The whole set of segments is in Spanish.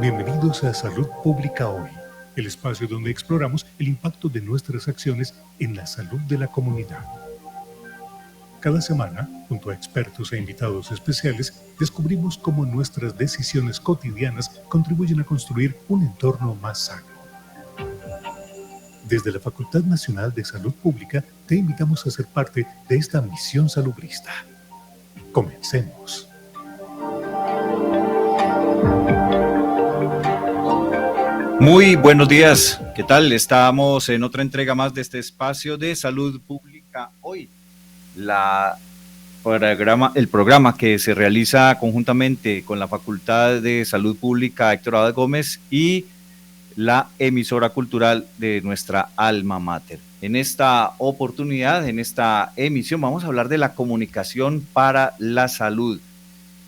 Bienvenidos a Salud Pública Hoy, el espacio donde exploramos el impacto de nuestras acciones en la salud de la comunidad. Cada semana, junto a expertos e invitados especiales, descubrimos cómo nuestras decisiones cotidianas contribuyen a construir un entorno más sano. Desde la Facultad Nacional de Salud Pública, te invitamos a ser parte de esta misión salubrista. Comencemos. Muy buenos días, ¿qué tal? Estamos en otra entrega más de este espacio de Salud Pública Hoy. El programa que se realiza conjuntamente con la Facultad de Salud Pública Héctor Abad Gómez y la emisora cultural de nuestra alma mater. En esta oportunidad, en esta emisión, vamos a hablar de la comunicación para la salud.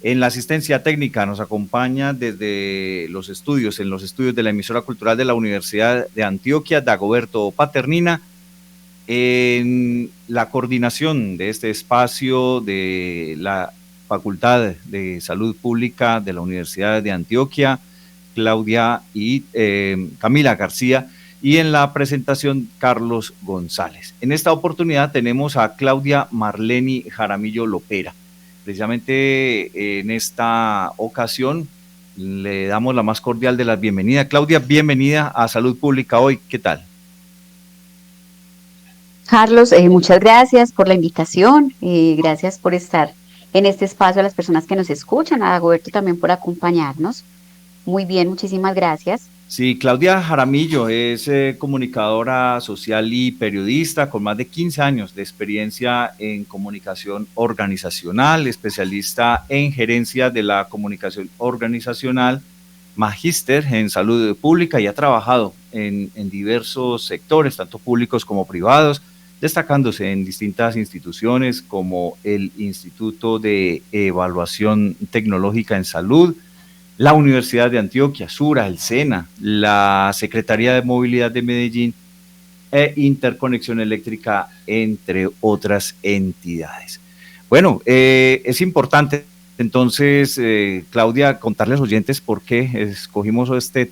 En la asistencia técnica nos acompaña desde los estudios, en los estudios de la emisora cultural de la Universidad de Antioquia, Dagoberto Paternina. En la coordinación de este espacio de la Facultad de Salud Pública de la Universidad de Antioquia, Claudia y Camila García, y en la presentación, Carlos González. En esta oportunidad tenemos a Claudia Marleni Jaramillo Lopera. Precisamente en esta ocasión le damos la más cordial de las bienvenidas. Claudia, bienvenida a Salud Pública Hoy. ¿Qué tal? Carlos, muchas gracias por la invitación, gracias por estar en este espacio, a las personas que nos escuchan, a Dagoberto también por acompañarnos. Muy bien, muchísimas gracias. Sí, Claudia Jaramillo es comunicadora social y periodista con más de 15 años de experiencia en comunicación organizacional, especialista en gerencia de la comunicación organizacional, magíster en salud pública y ha trabajado en diversos sectores, tanto públicos como privados, destacándose en distintas instituciones como el Instituto de Evaluación Tecnológica en Salud, la Universidad de Antioquia, Sura, el SENA, la Secretaría de Movilidad de Medellín e Interconexión Eléctrica, entre otras entidades. Bueno, es importante entonces, Claudia, contarles a los oyentes por qué escogimos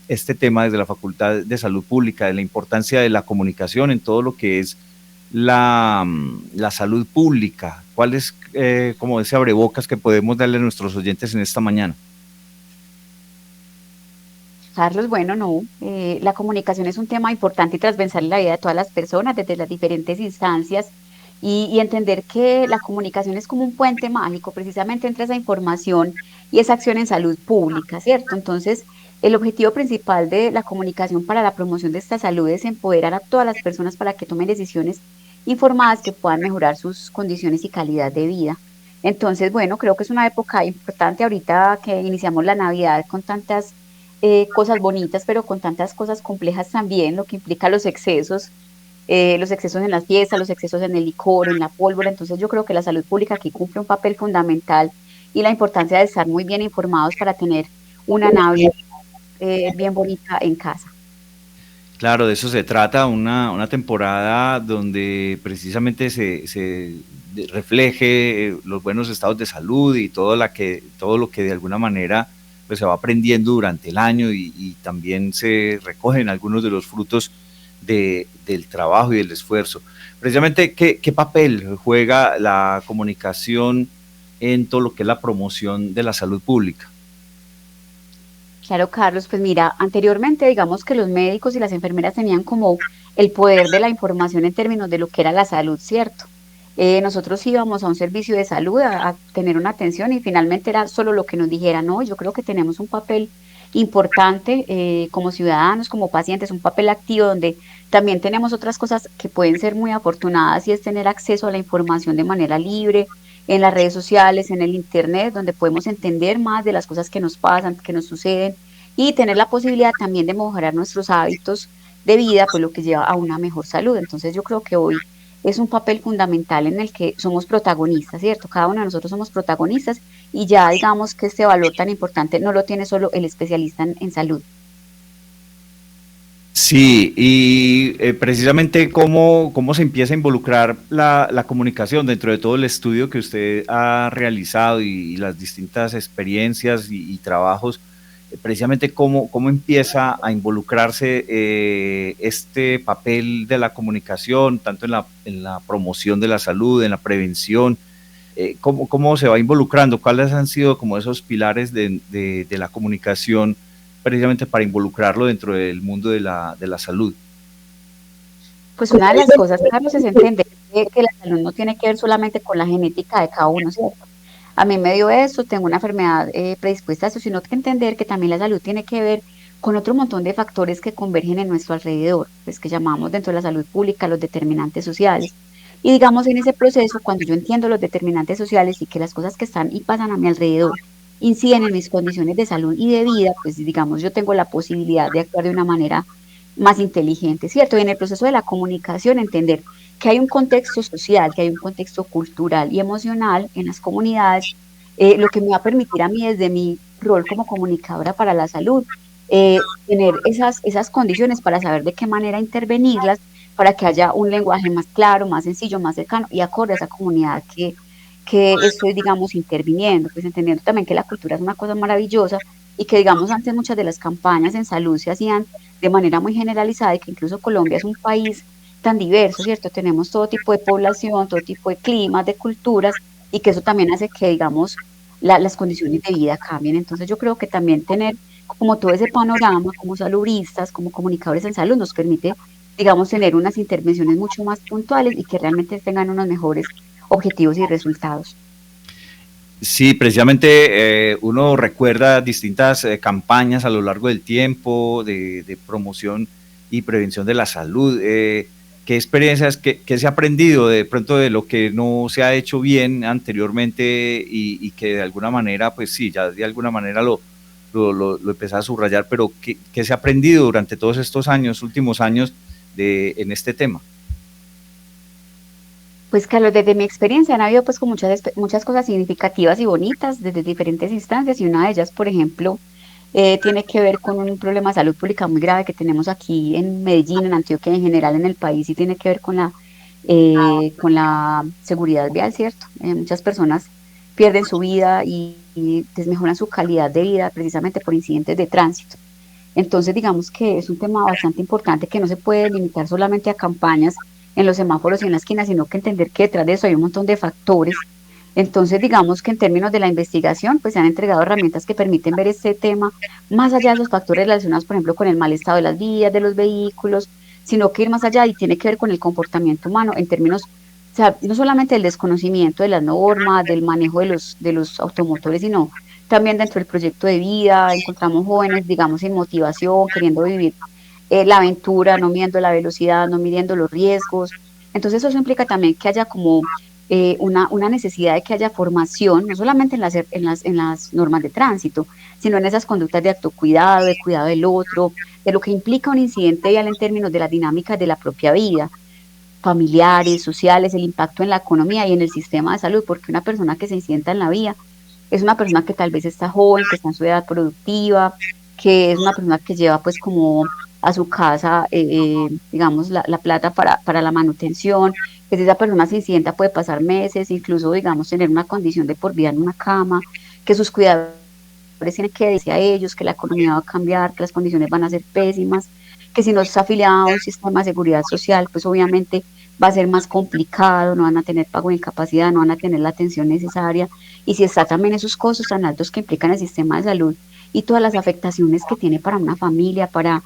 este tema desde la Facultad de Salud Pública, de la importancia de la comunicación en todo lo que es la salud pública. ¿Cuál es, como ese abrebocas que podemos darle a nuestros oyentes en esta mañana? Carlos, bueno, la comunicación es un tema importante y transversal en la vida de todas las personas desde las diferentes instancias y entender que la comunicación es como un puente mágico precisamente entre esa información y esa acción en salud pública, ¿cierto? Entonces, el objetivo principal de la comunicación para la promoción de esta salud es empoderar a todas las personas para que tomen decisiones informadas que puedan mejorar sus condiciones y calidad de vida. Entonces, bueno, creo que es una época importante ahorita que iniciamos la Navidad con tantas cosas bonitas, pero con tantas cosas complejas también, lo que implica los excesos en las fiestas, los excesos en el licor, en la pólvora. Entonces yo creo que la salud pública aquí cumple un papel fundamental y la importancia de estar muy bien informados para tener una Navidad bien bonita en casa. Claro, de eso se trata, una temporada donde precisamente se refleje los buenos estados de salud y todo lo que de alguna manera pues se va aprendiendo durante el año y también se recogen algunos de los frutos del trabajo y del esfuerzo. Precisamente, ¿qué papel juega la comunicación en todo lo que es la promoción de la salud pública? Claro, Carlos, pues mira, anteriormente digamos que los médicos y las enfermeras tenían como el poder de la información en términos de lo que era la salud, ¿cierto? Nosotros íbamos a un servicio de salud a tener una atención y finalmente era solo lo que nos dijeran, no, yo creo que tenemos un papel importante como ciudadanos, como pacientes, un papel activo donde también tenemos otras cosas que pueden ser muy afortunadas y es tener acceso a la información de manera libre en las redes sociales, en el internet, donde podemos entender más de las cosas que nos pasan, que nos suceden y tener la posibilidad también de mejorar nuestros hábitos de vida, pues lo que lleva a una mejor salud. Entonces yo creo que hoy es un papel fundamental en el que somos protagonistas, ¿cierto? Cada uno de nosotros somos protagonistas y ya digamos que este valor tan importante no lo tiene solo el especialista en salud. Sí, y precisamente cómo se empieza a involucrar la comunicación dentro de todo el estudio que usted ha realizado y las distintas experiencias y trabajos precisamente cómo empieza a involucrarse este papel de la comunicación, tanto en la promoción de la salud, en la prevención, cómo se va involucrando, cuáles han sido como esos pilares de la comunicación precisamente para involucrarlo dentro del mundo de la salud. Pues una de las cosas, Carlos, es entender que la salud no tiene que ver solamente con la genética de cada uno, ¿cierto? A mí me dio esto, tengo una enfermedad predispuesta a eso, sino que entender que también la salud tiene que ver con otro montón de factores que convergen en nuestro alrededor, pues que llamamos dentro de la salud pública los determinantes sociales. Y digamos en ese proceso, cuando yo entiendo los determinantes sociales y que las cosas que están y pasan a mi alrededor inciden en mis condiciones de salud y de vida, pues digamos yo tengo la posibilidad de actuar de una manera más inteligente, ¿cierto? Y en el proceso de la comunicación entender que hay un contexto social, que hay un contexto cultural y emocional en las comunidades, lo que me va a permitir a mí desde mi rol como comunicadora para la salud, tener esas condiciones para saber de qué manera intervenirlas, para que haya un lenguaje más claro, más sencillo, más cercano y acorde a esa comunidad que estoy, digamos, interviniendo, pues entendiendo también que la cultura es una cosa maravillosa y que, digamos, antes muchas de las campañas en salud se hacían de manera muy generalizada y que incluso Colombia es un país tan diverso, ¿cierto? Tenemos todo tipo de población, todo tipo de climas, de culturas, y que eso también hace que, digamos, las condiciones de vida cambien. Entonces yo creo que también tener como todo ese panorama como saludistas, como comunicadores en salud, nos permite, digamos, tener unas intervenciones mucho más puntuales y que realmente tengan unos mejores objetivos y resultados. Sí, precisamente uno recuerda distintas campañas a lo largo del tiempo de promoción y prevención de la salud. ¿Qué experiencias, qué se ha aprendido de pronto de lo que no se ha hecho bien anteriormente y que de alguna manera, pues sí, ya de alguna manera lo empecé a subrayar, pero ¿qué se ha aprendido durante todos estos años, últimos años en este tema? Pues Carlos, desde mi experiencia han habido pues con muchas cosas significativas y bonitas desde diferentes instancias y una de ellas, por ejemplo, tiene que ver con un problema de salud pública muy grave que tenemos aquí en Medellín, en Antioquia en general en el país y tiene que ver con la seguridad vial, ¿cierto? Muchas personas pierden su vida y desmejoran su calidad de vida precisamente por incidentes de tránsito. Entonces, digamos que es un tema bastante importante que no se puede limitar solamente a campañas en los semáforos y en la esquina, sino que entender que detrás de eso hay un montón de factores. Entonces, digamos que en términos de la investigación, pues se han entregado herramientas que permiten ver este tema más allá de esos factores relacionados, por ejemplo, con el mal estado de las vías, de los vehículos, sino que ir más allá y tiene que ver con el comportamiento humano en términos, o sea, no solamente del desconocimiento de las normas, del manejo de los automotores, sino también dentro del proyecto de vida, encontramos jóvenes, digamos, sin motivación, queriendo vivir la aventura, no midiendo la velocidad, no midiendo los riesgos. Entonces eso implica también que haya como una necesidad de que haya formación, no solamente en las normas de tránsito, sino en esas conductas de autocuidado, de cuidado del otro, de lo que implica un incidente vial en términos de las dinámicas de la propia vida, familiares, sociales, el impacto en la economía y en el sistema de salud, porque una persona que se incidenta en la vía es una persona que tal vez está joven, que está en su edad productiva, que es una persona que lleva pues como a su casa, digamos, la plata para la manutención, que si esa persona se incidenta puede pasar meses, incluso, digamos, tener una condición de por vida en una cama, que sus cuidadores tienen que decir a ellos que la economía va a cambiar, que las condiciones van a ser pésimas, que si no es afiliado a un sistema de seguridad social, pues obviamente va a ser más complicado, no van a tener pago de incapacidad, no van a tener la atención necesaria, y si está también esos costos tan altos que implican el sistema de salud y todas las afectaciones que tiene para una familia, para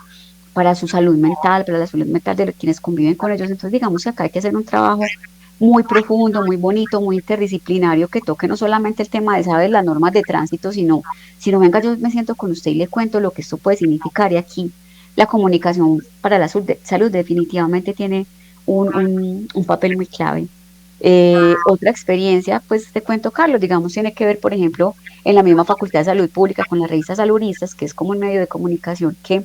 su salud mental, para la salud mental de quienes conviven con ellos. Entonces, digamos que acá hay que hacer un trabajo muy profundo, muy bonito, muy interdisciplinario, que toque no solamente el tema de saber las normas de tránsito, sino venga, yo me siento con usted y le cuento lo que esto puede significar. Y aquí la comunicación para la salud definitivamente tiene un papel muy clave. Otra experiencia, pues te cuento, Carlos, digamos, tiene que ver, por ejemplo, en la misma Facultad de Salud Pública con la revista Saludistas, que es como un medio de comunicación que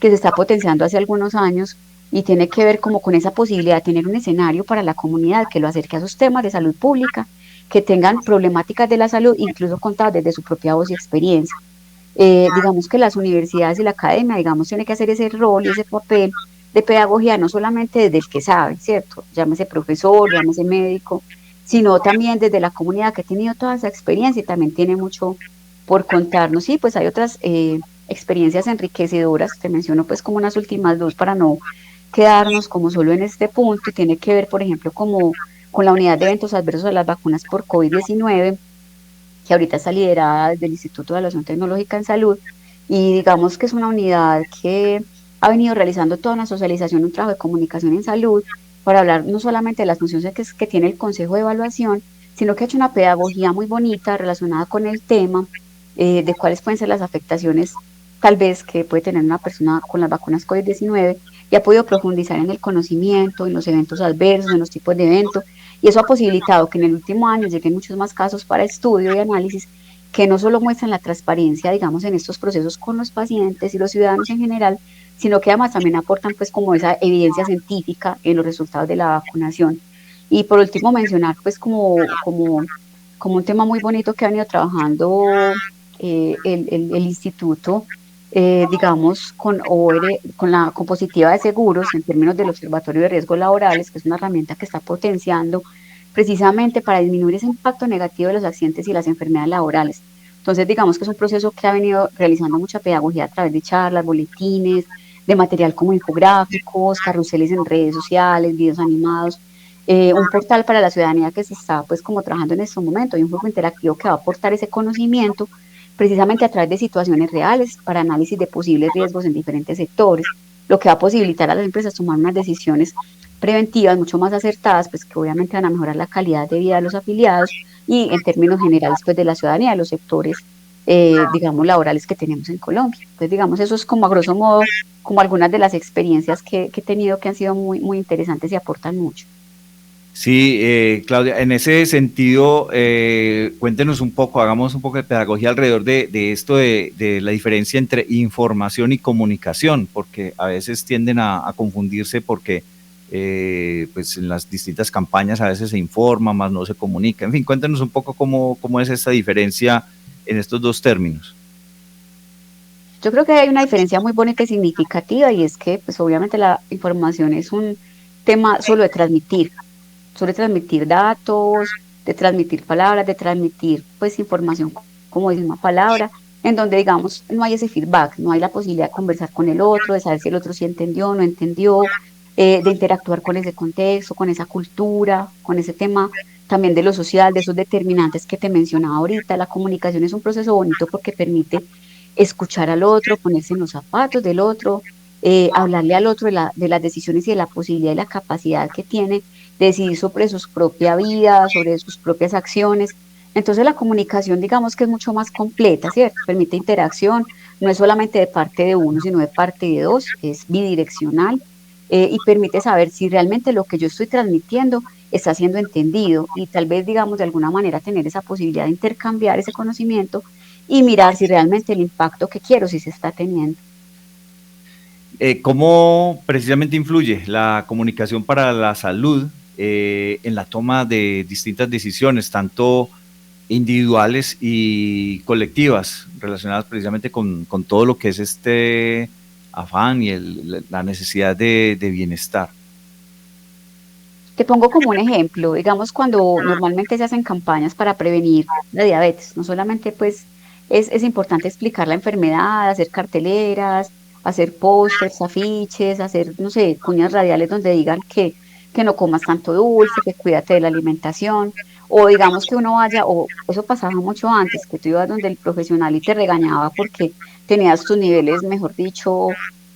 se está potenciando hace algunos años y tiene que ver como con esa posibilidad de tener un escenario para la comunidad que lo acerque a esos temas de salud pública, que tengan problemáticas de la salud, incluso contadas desde su propia voz y experiencia. Digamos que las universidades y la academia, digamos, tiene que hacer ese rol y ese papel de pedagogía, no solamente desde el que sabe, ¿cierto? Llámese profesor, llámese médico, sino también desde la comunidad que ha tenido toda esa experiencia y también tiene mucho por contarnos. Sí, pues hay otras experiencias enriquecedoras, te menciono pues como unas últimas dos para no quedarnos como solo en este punto, y tiene que ver, por ejemplo, como con la unidad de eventos adversos a las vacunas por COVID-19, que ahorita está liderada desde el Instituto de Evaluación Tecnológica en Salud, y digamos que es una unidad que ha venido realizando toda una socialización, un trabajo de comunicación en salud, para hablar no solamente de las funciones que tiene el Consejo de Evaluación, sino que ha hecho una pedagogía muy bonita relacionada con el tema, de cuáles pueden ser las afectaciones tal vez que puede tener una persona con las vacunas COVID-19, y ha podido profundizar en el conocimiento, en los eventos adversos, en los tipos de eventos, y eso ha posibilitado que en el último año lleguen muchos más casos para estudio y análisis, que no solo muestran la transparencia, digamos, en estos procesos con los pacientes y los ciudadanos en general, sino que además también aportan pues como esa evidencia científica en los resultados de la vacunación. Y por último mencionar pues como un tema muy bonito que ha venido trabajando el instituto, digamos, con OR, con la compositiva de seguros en términos del Observatorio de Riesgos Laborales, que es una herramienta que está potenciando precisamente para disminuir ese impacto negativo de los accidentes y las enfermedades laborales. Entonces, digamos que es un proceso que ha venido realizando mucha pedagogía a través de charlas, boletines, de material como infográficos, carruseles en redes sociales, videos animados, un portal para la ciudadanía que se está pues como trabajando en este momento, y un juego interactivo que va a aportar ese conocimiento precisamente a través de situaciones reales para análisis de posibles riesgos en diferentes sectores, lo que va a posibilitar a las empresas tomar unas decisiones preventivas mucho más acertadas, pues que obviamente van a mejorar la calidad de vida de los afiliados y en términos generales pues de la ciudadanía, de los sectores, digamos, laborales que tenemos en Colombia. Entonces, digamos, eso es como a grosso modo, como algunas de las experiencias que he tenido que han sido muy, muy interesantes y aportan mucho. Sí, Claudia, en ese sentido, cuéntenos un poco, hagamos un poco de pedagogía alrededor de esto de la diferencia entre información y comunicación, porque a veces tienden a confundirse porque pues en las distintas campañas a veces se informa, más no se comunica. En fin, cuéntenos un poco cómo es esta diferencia en estos dos términos. Yo creo que hay una diferencia muy bonita y significativa, y es que pues obviamente la información es un tema solo de transmitir, sobre transmitir datos, de transmitir palabras, de transmitir pues información, como dice una palabra, en donde digamos no hay ese feedback, no hay la posibilidad de conversar con el otro, de saber si el otro sí entendió o no entendió, de interactuar con ese contexto, con esa cultura, con ese tema también de lo social, de esos determinantes que te mencionaba ahorita. La comunicación es un proceso bonito porque permite escuchar al otro, ponerse en los zapatos del otro, hablarle al otro de las decisiones y de la posibilidad y la capacidad que tiene de decidir sobre su propia vida, sobre sus propias acciones. Entonces la comunicación, digamos que es mucho más completa, ¿cierto? Permite interacción, no es solamente de parte de uno, sino de parte de dos, es bidireccional, y permite saber si realmente lo que yo estoy transmitiendo está siendo entendido, y tal vez, digamos, de alguna manera tener esa posibilidad de intercambiar ese conocimiento y mirar si realmente el impacto que quiero, si se está teniendo. ¿Cómo precisamente influye la comunicación para la salud en la toma de distintas decisiones, tanto individuales y colectivas, relacionadas precisamente con todo lo que es este afán y la necesidad de bienestar? Te pongo como un ejemplo, digamos, cuando normalmente se hacen campañas para prevenir la diabetes, no solamente pues es importante explicar la enfermedad, hacer carteleras, hacer pósters, afiches, hacer, no sé, cuñas radiales donde digan que no comas tanto dulce, que cuídate de la alimentación, o digamos que uno vaya, o eso pasaba mucho antes, que tú ibas donde el profesional y te regañaba porque tenías tus niveles, mejor dicho,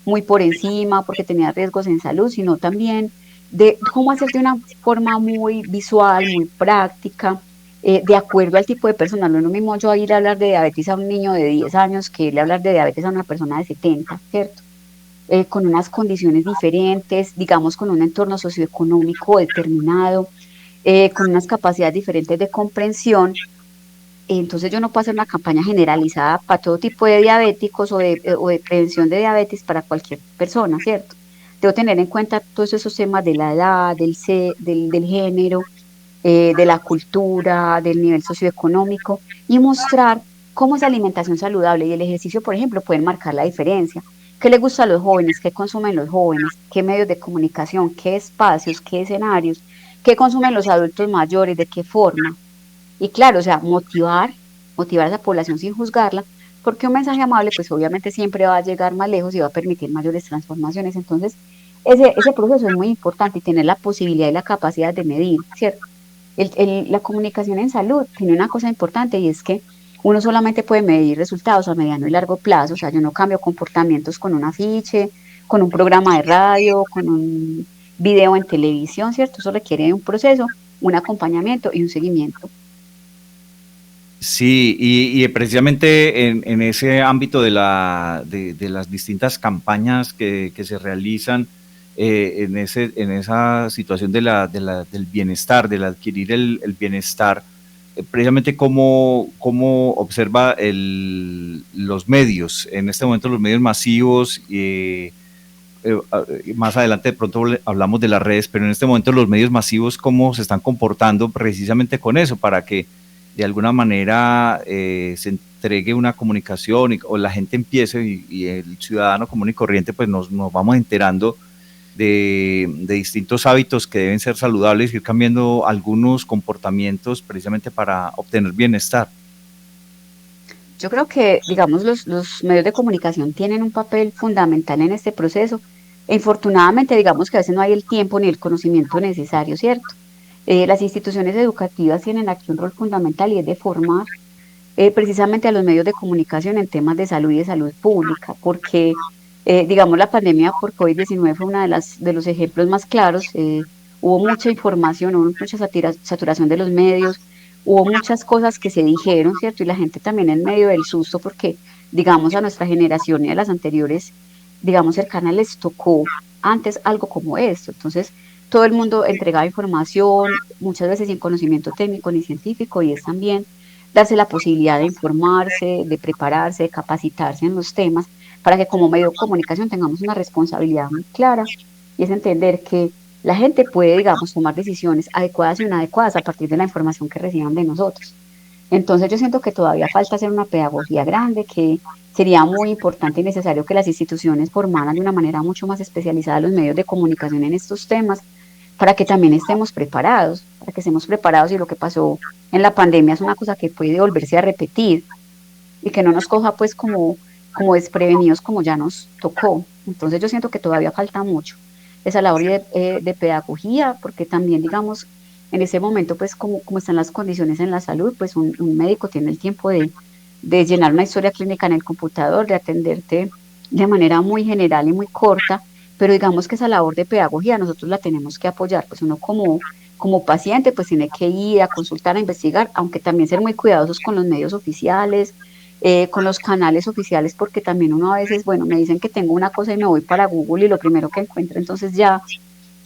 muy por encima, porque tenías riesgos en salud, sino también de cómo hacer de una forma muy visual, muy práctica, de acuerdo al tipo de persona. No es lo mismo yo ir a hablar de diabetes a un niño de 10 años que irle a hablar de diabetes a una persona de 70, ¿cierto? Con unas condiciones diferentes, digamos, con un entorno socioeconómico determinado, con unas capacidades diferentes de comprensión. Entonces yo no puedo hacer una campaña generalizada para todo tipo de diabéticos o de prevención de diabetes para cualquier persona, ¿cierto? Debo tener en cuenta todos esos temas de la edad, del género, de la cultura, del nivel socioeconómico, y mostrar cómo esa alimentación saludable y el ejercicio, por ejemplo, pueden marcar la diferencia. ¿Qué les gusta a los jóvenes? ¿Qué consumen los jóvenes? ¿Qué medios de comunicación? ¿Qué espacios? ¿Qué escenarios? ¿Qué consumen los adultos mayores? ¿De qué forma? Y claro, o sea, motivar a esa población sin juzgarla, porque un mensaje amable pues obviamente siempre va a llegar más lejos y va a permitir mayores transformaciones. Entonces, ese proceso es muy importante y tener la posibilidad y la capacidad de medir, ¿cierto? La comunicación en salud tiene una cosa importante y es que uno solamente puede medir resultados a mediano y largo plazo. O sea, yo no cambio comportamientos con un afiche, con un programa de radio, con un video en televisión, ¿cierto? Eso requiere un proceso, un acompañamiento y un seguimiento. Sí, y precisamente en ese ámbito de las distintas campañas que se realizan, en esa situación del bienestar, del adquirir el bienestar, precisamente cómo observa los medios, en este momento los medios masivos, más adelante de pronto hablamos de las redes, pero en este momento los medios masivos cómo se están comportando precisamente con eso, para que de alguna manera se entregue una comunicación o la gente empiece y el ciudadano común y corriente pues nos vamos enterando de distintos hábitos que deben ser saludables y ir cambiando algunos comportamientos precisamente para obtener bienestar. Yo creo que, digamos, los medios de comunicación tienen un papel fundamental en este proceso. E infortunadamente, digamos que a veces no hay el tiempo ni el conocimiento necesario, ¿cierto? Las instituciones educativas tienen aquí un rol fundamental y es de formar precisamente a los medios de comunicación en temas de salud y de salud pública, porque, digamos, la pandemia por COVID-19 fue uno de los ejemplos más claros. Hubo mucha información, hubo mucha saturación de los medios, hubo muchas cosas que se dijeron, ¿cierto? Y la gente también en medio del susto, porque, digamos, a nuestra generación y a las anteriores, digamos, cercanas les tocó antes algo como esto. Entonces, todo el mundo entregaba información, muchas veces sin conocimiento técnico ni científico, y es también darse la posibilidad de informarse, de prepararse, de capacitarse en los temas, para que como medio de comunicación tengamos una responsabilidad muy clara, y es entender que la gente puede, digamos, tomar decisiones adecuadas y inadecuadas a partir de la información que reciban de nosotros. Entonces yo siento que todavía falta hacer una pedagogía grande, que sería muy importante y necesario que las instituciones formaran de una manera mucho más especializada los medios de comunicación en estos temas, para que también estemos preparados, para que estemos preparados y lo que pasó en la pandemia es una cosa que puede volverse a repetir y que no nos coja pues como desprevenidos como ya nos tocó. Entonces yo siento que todavía falta mucho esa labor de pedagogía, porque también digamos en ese momento pues como están las condiciones en la salud, pues un médico tiene el tiempo de llenar una historia clínica en el computador, de atenderte de manera muy general y muy corta, pero digamos que esa labor de pedagogía nosotros la tenemos que apoyar, pues uno como paciente pues tiene que ir a consultar, a investigar, aunque también ser muy cuidadosos con los medios oficiales, con los canales oficiales, porque también uno a veces, bueno, me dicen que tengo una cosa y me voy para Google y lo primero que encuentro, entonces ya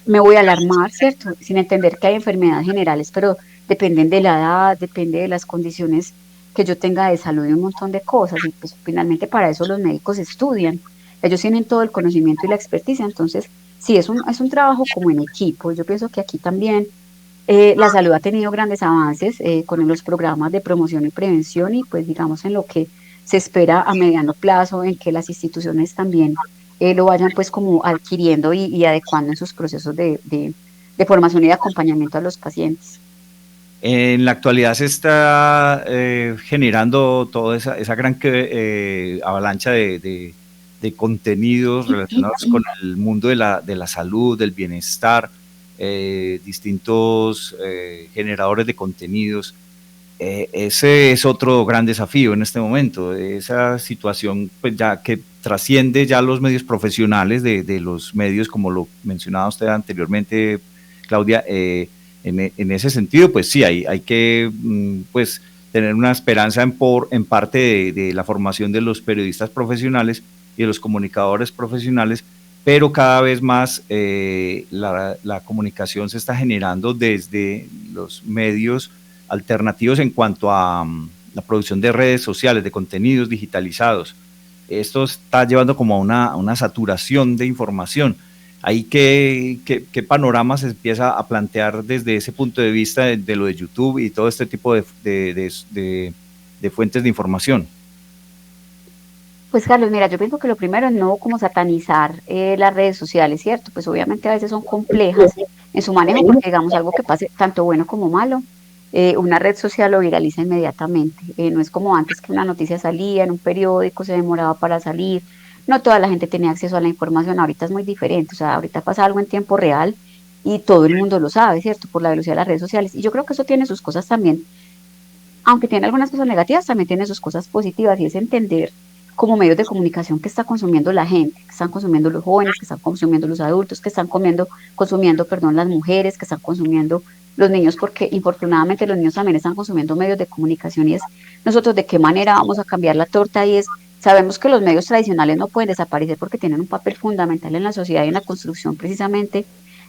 me voy a alarmar, ¿cierto? Sin entender que hay enfermedades generales, pero dependen de la edad, depende de las condiciones que yo tenga de salud y un montón de cosas, y pues finalmente para eso los médicos estudian, ellos tienen todo el conocimiento y la experticia, entonces sí, es un trabajo como en equipo. Yo pienso que aquí también la salud ha tenido grandes avances con los programas de promoción y prevención, y pues digamos en lo que se espera a mediano plazo, en que las instituciones también lo vayan pues como adquiriendo y adecuando en sus procesos de formación y de acompañamiento a los pacientes. En la actualidad se está generando toda esa gran avalancha de contenidos relacionados con el mundo de la salud, del bienestar, distintos generadores de contenidos. Ese es otro gran desafío en este momento, esa situación pues ya que trasciende ya los medios profesionales de los medios, como lo mencionaba usted anteriormente, Claudia. En ese sentido, pues sí, hay que pues tener una esperanza en parte de la formación de los periodistas profesionales y de los comunicadores profesionales, pero cada vez más la comunicación se está generando desde los medios alternativos en cuanto a la producción de redes sociales, de contenidos digitalizados. Esto está llevando como a una saturación de información. Ahí qué panorama se empieza a plantear desde ese punto de vista de lo de YouTube y todo este tipo de fuentes de información. Pues Carlos, mira, yo pienso que lo primero es no como satanizar las redes sociales, ¿cierto? Pues obviamente a veces son complejas en su manejo, porque digamos algo que pase tanto bueno como malo una red social lo viraliza inmediatamente. No es como antes que una noticia salía en un periódico, se demoraba para salir. No toda la gente tenía acceso a la información, ahorita es muy diferente. O sea, ahorita pasa algo en tiempo real y todo el mundo lo sabe, ¿cierto? Por la velocidad de las redes sociales. Y yo creo que eso tiene sus cosas también, aunque tiene algunas cosas negativas, también tiene sus cosas positivas, y es entender como medios de comunicación que está consumiendo la gente, que están consumiendo los jóvenes, que están consumiendo los adultos, que están consumiendo, perdón, las mujeres, que están consumiendo los niños, porque infortunadamente los niños también están consumiendo medios de comunicación, y es nosotros de qué manera vamos a cambiar la torta. Y es, sabemos que los medios tradicionales no pueden desaparecer porque tienen un papel fundamental en la sociedad y en la construcción precisamente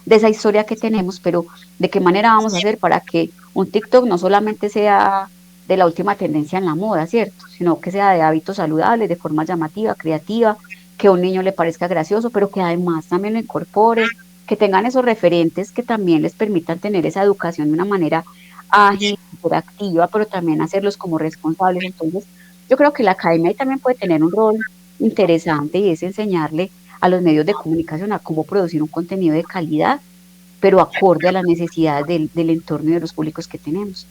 de esa historia que tenemos, pero de qué manera vamos a hacer para que un TikTok no solamente sea de la última tendencia en la moda, ¿cierto? Sino que sea de hábitos saludables, de forma llamativa, creativa, que a un niño le parezca gracioso, pero que además también lo incorpore, que tengan esos referentes que también les permitan tener esa educación de una manera ágil, interactiva, pero también hacerlos como responsables. Entonces, yo creo que la academia ahí también puede tener un rol interesante, y es enseñarle a los medios de comunicación a cómo producir un contenido de calidad, pero acorde a las necesidades del entorno y de los públicos que tenemos.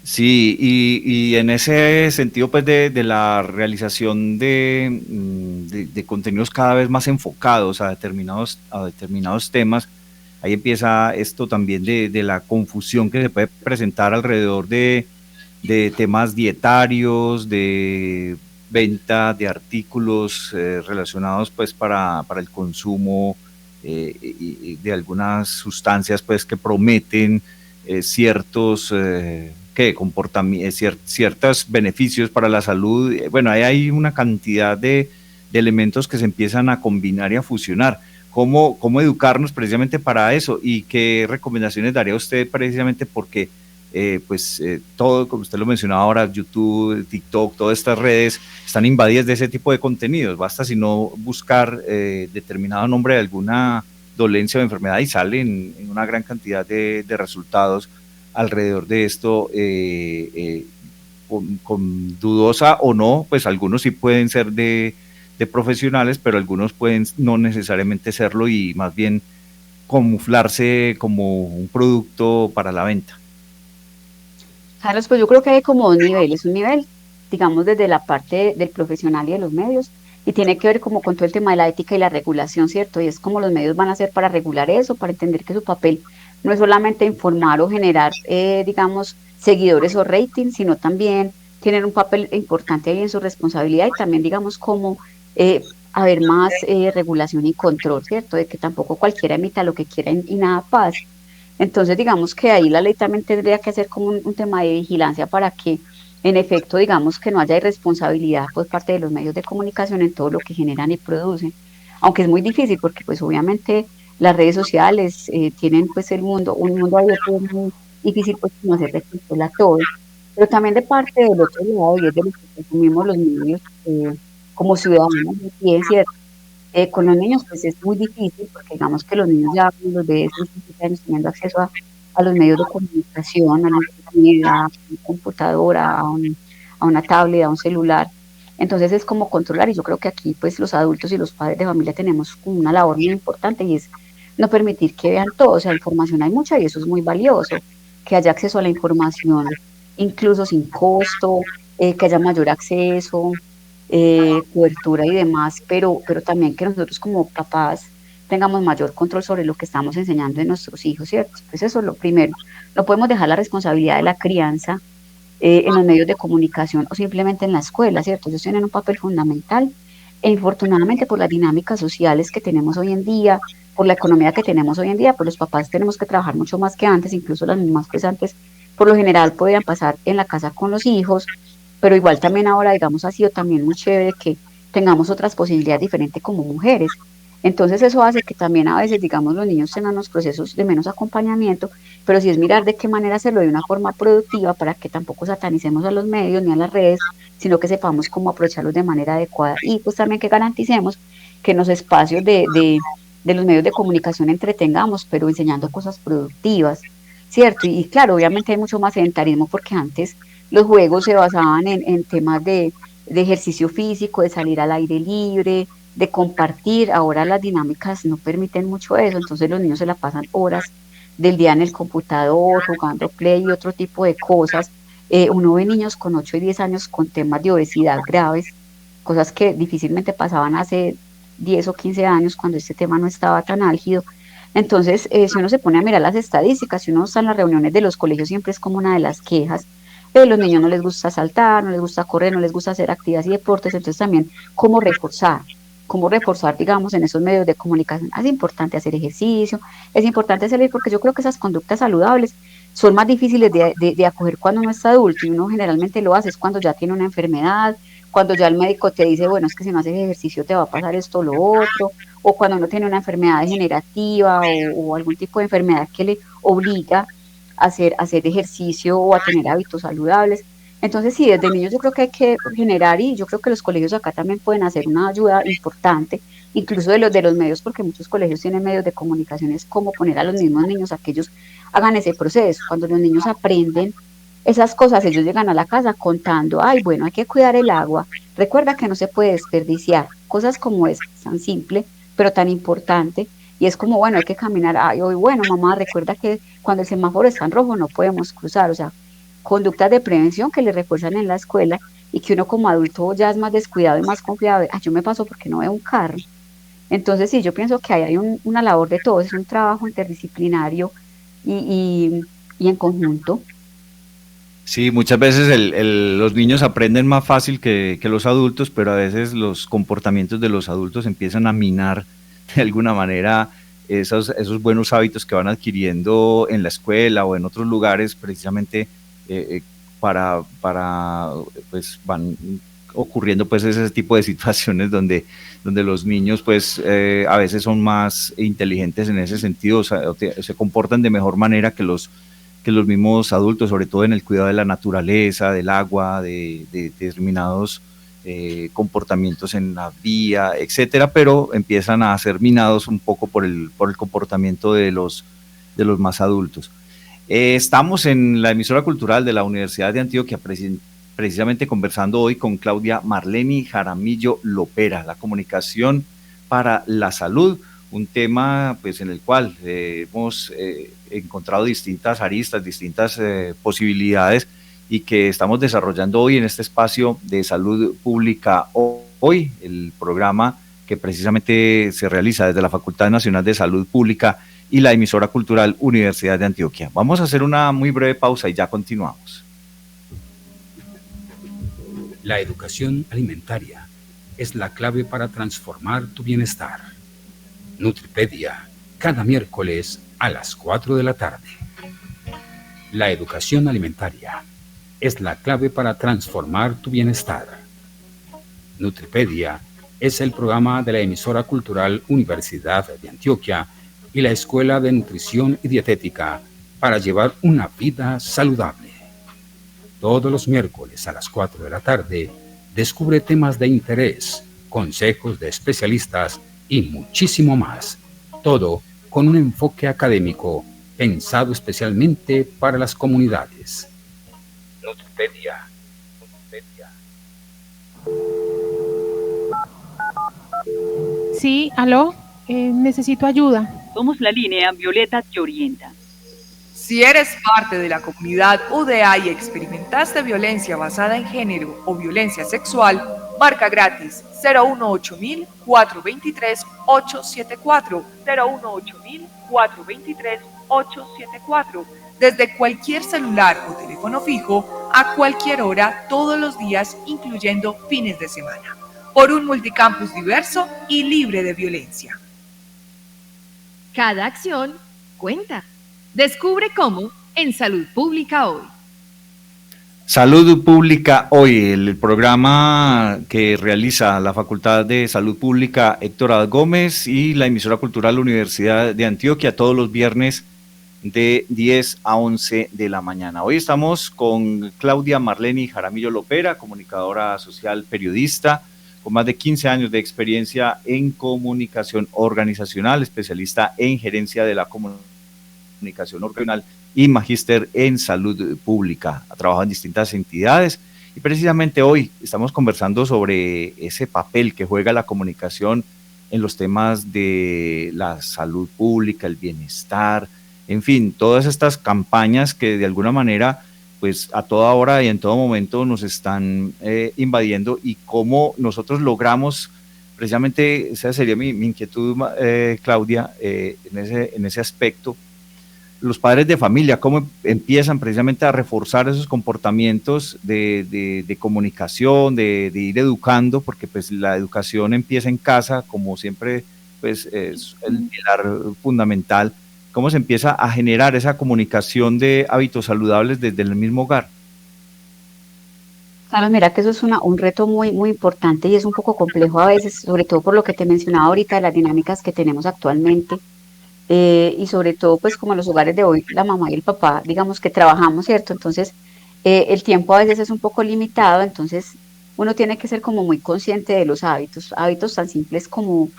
Sí, y en ese sentido, pues, de la realización de contenidos cada vez más enfocados a determinados temas, ahí empieza esto también de la confusión que se puede presentar alrededor de temas dietarios, de venta de artículos relacionados, pues, para el consumo y de algunas sustancias, pues, que prometen ciertos ciertos beneficios para la salud. Bueno, ahí hay una cantidad de elementos que se empiezan a combinar y a fusionar. ¿Cómo educarnos precisamente para eso? ¿Y qué recomendaciones daría usted precisamente porque todo, como usted lo mencionaba ahora, YouTube, TikTok, todas estas redes están invadidas de ese tipo de contenidos? Basta sino buscar determinado nombre de alguna dolencia o enfermedad y salen en una gran cantidad de resultados alrededor de esto, con dudosa o no, pues algunos sí pueden ser de profesionales, pero algunos pueden no necesariamente serlo y más bien camuflarse como un producto para la venta. Carlos, pues yo creo que hay como dos niveles. Un nivel, digamos, desde la parte del profesional y de los medios, y tiene que ver como con todo el tema de la ética y la regulación, ¿cierto? Y es como los medios van a hacer para regular eso, para entender que su papel no es solamente informar o generar, digamos, seguidores o ratings, sino también tienen un papel importante ahí en su responsabilidad, y también, digamos, como haber más regulación y control, ¿cierto? De que tampoco cualquiera emita lo que quiera y nada pase. Entonces, digamos que ahí la ley también tendría que hacer como un tema de vigilancia para que, en efecto, digamos que no haya irresponsabilidad por parte de los medios de comunicación en todo lo que generan y producen. Aunque es muy difícil porque, pues, obviamente las redes sociales tienen, pues, un mundo abierto muy difícil, pues, no hacerle control a todo. Pero también de parte del otro lado, y es de los que consumimos los medios como ciudadanos de pie, ¿cierto? Con los niños pues es muy difícil porque digamos que los niños ya los de 6 o 7 años teniendo acceso a los medios de comunicación, a la internet, a una computadora, a una tablet, a un celular. Entonces es como controlar, y yo creo que aquí pues los adultos y los padres de familia tenemos como una labor muy importante, y es no permitir que vean todo. O sea, información hay mucha y eso es muy valioso, que haya acceso a la información incluso sin costo, que haya mayor acceso, cobertura y demás, pero también que nosotros como papás tengamos mayor control sobre lo que estamos enseñando a nuestros hijos, ¿cierto? Pues eso es lo primero. No podemos dejar la responsabilidad de la crianza en los medios de comunicación o simplemente en la escuela, ¿cierto? Ellos tienen un papel fundamental, e infortunadamente por las dinámicas sociales que tenemos hoy en día, por la economía que tenemos hoy en día, pues los papás tenemos que trabajar mucho más que antes. Incluso las mamás pues antes por lo general podían pasar en la casa con los hijos, pero igual también ahora, digamos, ha sido también muy chévere que tengamos otras posibilidades diferentes como mujeres. Entonces eso hace que también a veces, digamos, los niños tengan unos procesos de menos acompañamiento, pero sí es mirar de qué manera hacerlo de una forma productiva para que tampoco satanicemos a los medios ni a las redes, sino que sepamos cómo aprovecharlos de manera adecuada, y pues también que garanticemos que en los espacios de los medios de comunicación entretengamos, pero enseñando cosas productivas, ¿cierto? Y claro, obviamente hay mucho más sedentarismo porque antes los juegos se basaban en temas de ejercicio físico, de salir al aire libre, de compartir. Ahora las dinámicas no permiten mucho eso, entonces los niños se la pasan horas del día en el computador, jugando play y otro tipo de cosas. Uno ve niños con 8 y 10 años con temas de obesidad graves, cosas que difícilmente pasaban hace 10 o 15 años cuando este tema no estaba tan álgido. Entonces, si uno se pone a mirar las estadísticas, si uno está en las reuniones de los colegios, siempre es como una de las quejas. Los niños no les gusta saltar, no les gusta correr, no les gusta hacer actividades y deportes, entonces también cómo reforzar, digamos, en esos medios de comunicación. Es importante hacer ejercicio, es importante salir, porque yo creo que esas conductas saludables son más difíciles de acoger cuando uno está adulto, y uno generalmente lo hace es cuando ya tiene una enfermedad, cuando ya el médico te dice, bueno, es que si no haces ejercicio te va a pasar esto o lo otro, o cuando uno tiene una enfermedad degenerativa o algún tipo de enfermedad que le obliga a hacer ejercicio o a tener hábitos saludables. Entonces, sí, desde niños yo creo que hay que generar, y yo creo que los colegios acá también pueden hacer una ayuda importante, incluso de los medios, porque muchos colegios tienen medios de comunicación, es como poner a los mismos niños a que ellos hagan ese proceso. Cuando los niños aprenden esas cosas, ellos llegan a la casa contando, ay, bueno, hay que cuidar el agua, recuerda que no se puede desperdiciar, cosas como es tan simple, pero tan importante, y es como, bueno, hay que caminar, ay, hoy, bueno, mamá, recuerda que cuando el semáforo está en rojo no podemos cruzar, o sea, conductas de prevención que le refuerzan en la escuela, y que uno como adulto ya es más descuidado y más confiado, ah, yo me paso porque no veo un carro. Entonces, sí, yo pienso que ahí hay una labor de todos, es un trabajo interdisciplinario y, y en conjunto. Sí, muchas veces los niños aprenden más fácil que los adultos, pero a veces los comportamientos de los adultos empiezan a minar de alguna manera esos buenos hábitos que van adquiriendo en la escuela o en otros lugares, precisamente para pues van ocurriendo pues ese tipo de situaciones donde los niños pues a veces son más inteligentes en ese sentido, o sea, se comportan de mejor manera que los mismos adultos, sobre todo en el cuidado de la naturaleza, del agua, de determinados comportamientos en la vía, etcétera, pero empiezan a ser minados un poco por el comportamiento de los más adultos. Estamos en la emisora cultural de la Universidad de Antioquia, precisamente conversando hoy con Claudia Marleni Jaramillo Lopera, la comunicación para la salud, un tema pues en el cual hemos encontrado distintas aristas, distintas posibilidades, y que estamos desarrollando hoy en este espacio de salud pública hoy, el programa que precisamente se realiza desde la Facultad Nacional de Salud Pública y la emisora cultural Universidad de Antioquia. Vamos a hacer una muy breve pausa y ya continuamos. La educación alimentaria es la clave para transformar tu bienestar. Nutripedia, cada miércoles a las 4 de la tarde. La educación alimentaria es la clave para transformar tu bienestar. Nutripedia es el programa de la emisora cultural Universidad de Antioquia y la Escuela de Nutrición y Dietética para llevar una vida saludable. Todos los miércoles a las 4 de la tarde, descubre temas de interés, consejos de especialistas y muchísimo más. Todo con un enfoque académico pensado especialmente para las comunidades. Nutripedia. Sí, aló, necesito ayuda. Somos la línea Violeta te orienta. Si eres parte de la comunidad UDA y experimentaste violencia basada en género o violencia sexual, marca gratis 018-423-874, 018-423-874, desde cualquier celular o teléfono fijo, a cualquier hora, todos los días, incluyendo fines de semana, por un multicampus diverso y libre de violencia. Cada acción cuenta. Descubre cómo en Salud Pública Hoy. Salud Pública Hoy, el programa que realiza la Facultad de Salud Pública Héctor A. Gómez y la emisora cultural Universidad de Antioquia, todos los viernes de 10 a 11 de la mañana. Hoy estamos con Claudia Marleni Jaramillo Lopera, comunicadora social, periodista, con más de 15 años de experiencia en comunicación organizacional, especialista en gerencia de la comunicación organizacional y magíster en salud pública. Ha trabajado en distintas entidades y precisamente hoy estamos conversando sobre ese papel que juega la comunicación en los temas de la salud pública, el bienestar, en fin, todas estas campañas que de alguna manera pues a toda hora y en todo momento nos están invadiendo, y cómo nosotros logramos, precisamente esa sería mi inquietud, Claudia, en ese aspecto, los padres de familia, cómo empiezan precisamente a reforzar esos comportamientos de comunicación, de ir educando, porque pues la educación empieza en casa, como siempre pues es el pilar fundamental. ¿Cómo se empieza a generar esa comunicación de hábitos saludables desde el mismo hogar? Claro, mira que eso es un reto muy, muy importante y es un poco complejo a veces, sobre todo por lo que te mencionaba ahorita, de las dinámicas que tenemos actualmente, y sobre todo pues como en los hogares de hoy, la mamá y el papá, digamos que trabajamos, ¿cierto? Entonces, el tiempo a veces es un poco limitado, entonces uno tiene que ser como muy consciente de los hábitos, hábitos tan simples como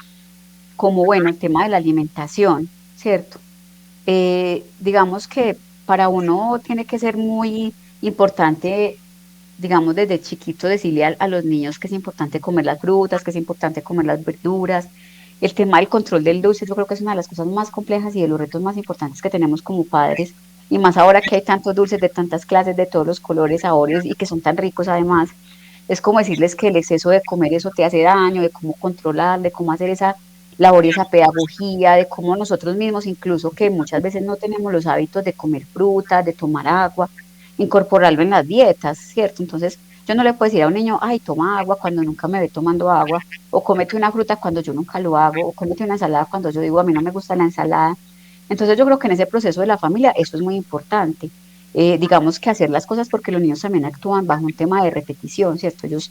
bueno, el tema de la alimentación, ¿cierto? Digamos que para uno tiene que ser muy importante, digamos, desde chiquito decirle a los niños que es importante comer las frutas, que es importante comer las verduras. El tema del control del dulce, yo creo que es una de las cosas más complejas y de los retos más importantes que tenemos como padres, y más ahora que hay tantos dulces de tantas clases, de todos los colores, sabores y que son tan ricos además. Es como decirles que el exceso de comer eso te hace daño, de cómo controlar, de cómo hacer esa labor y esa pedagogía, de cómo nosotros mismos, incluso que muchas veces no tenemos los hábitos de comer frutas, de tomar agua, incorporarlo en las dietas, ¿cierto? Entonces, yo no le puedo decir a un niño, ay, toma agua cuando nunca me ve tomando agua, o cómete una fruta cuando yo nunca lo hago, o cómete una ensalada cuando yo digo, a mí no me gusta la ensalada. Entonces, yo creo que en ese proceso de la familia eso es muy importante. Digamos que hacer las cosas porque los niños también actúan bajo un tema de repetición, ¿cierto? Ellos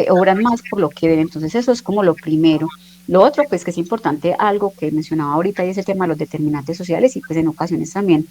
obran más por lo que ven, entonces eso es como lo primero. Lo otro, pues que es importante, algo que mencionaba ahorita, y es el tema de los determinantes sociales, y pues en ocasiones también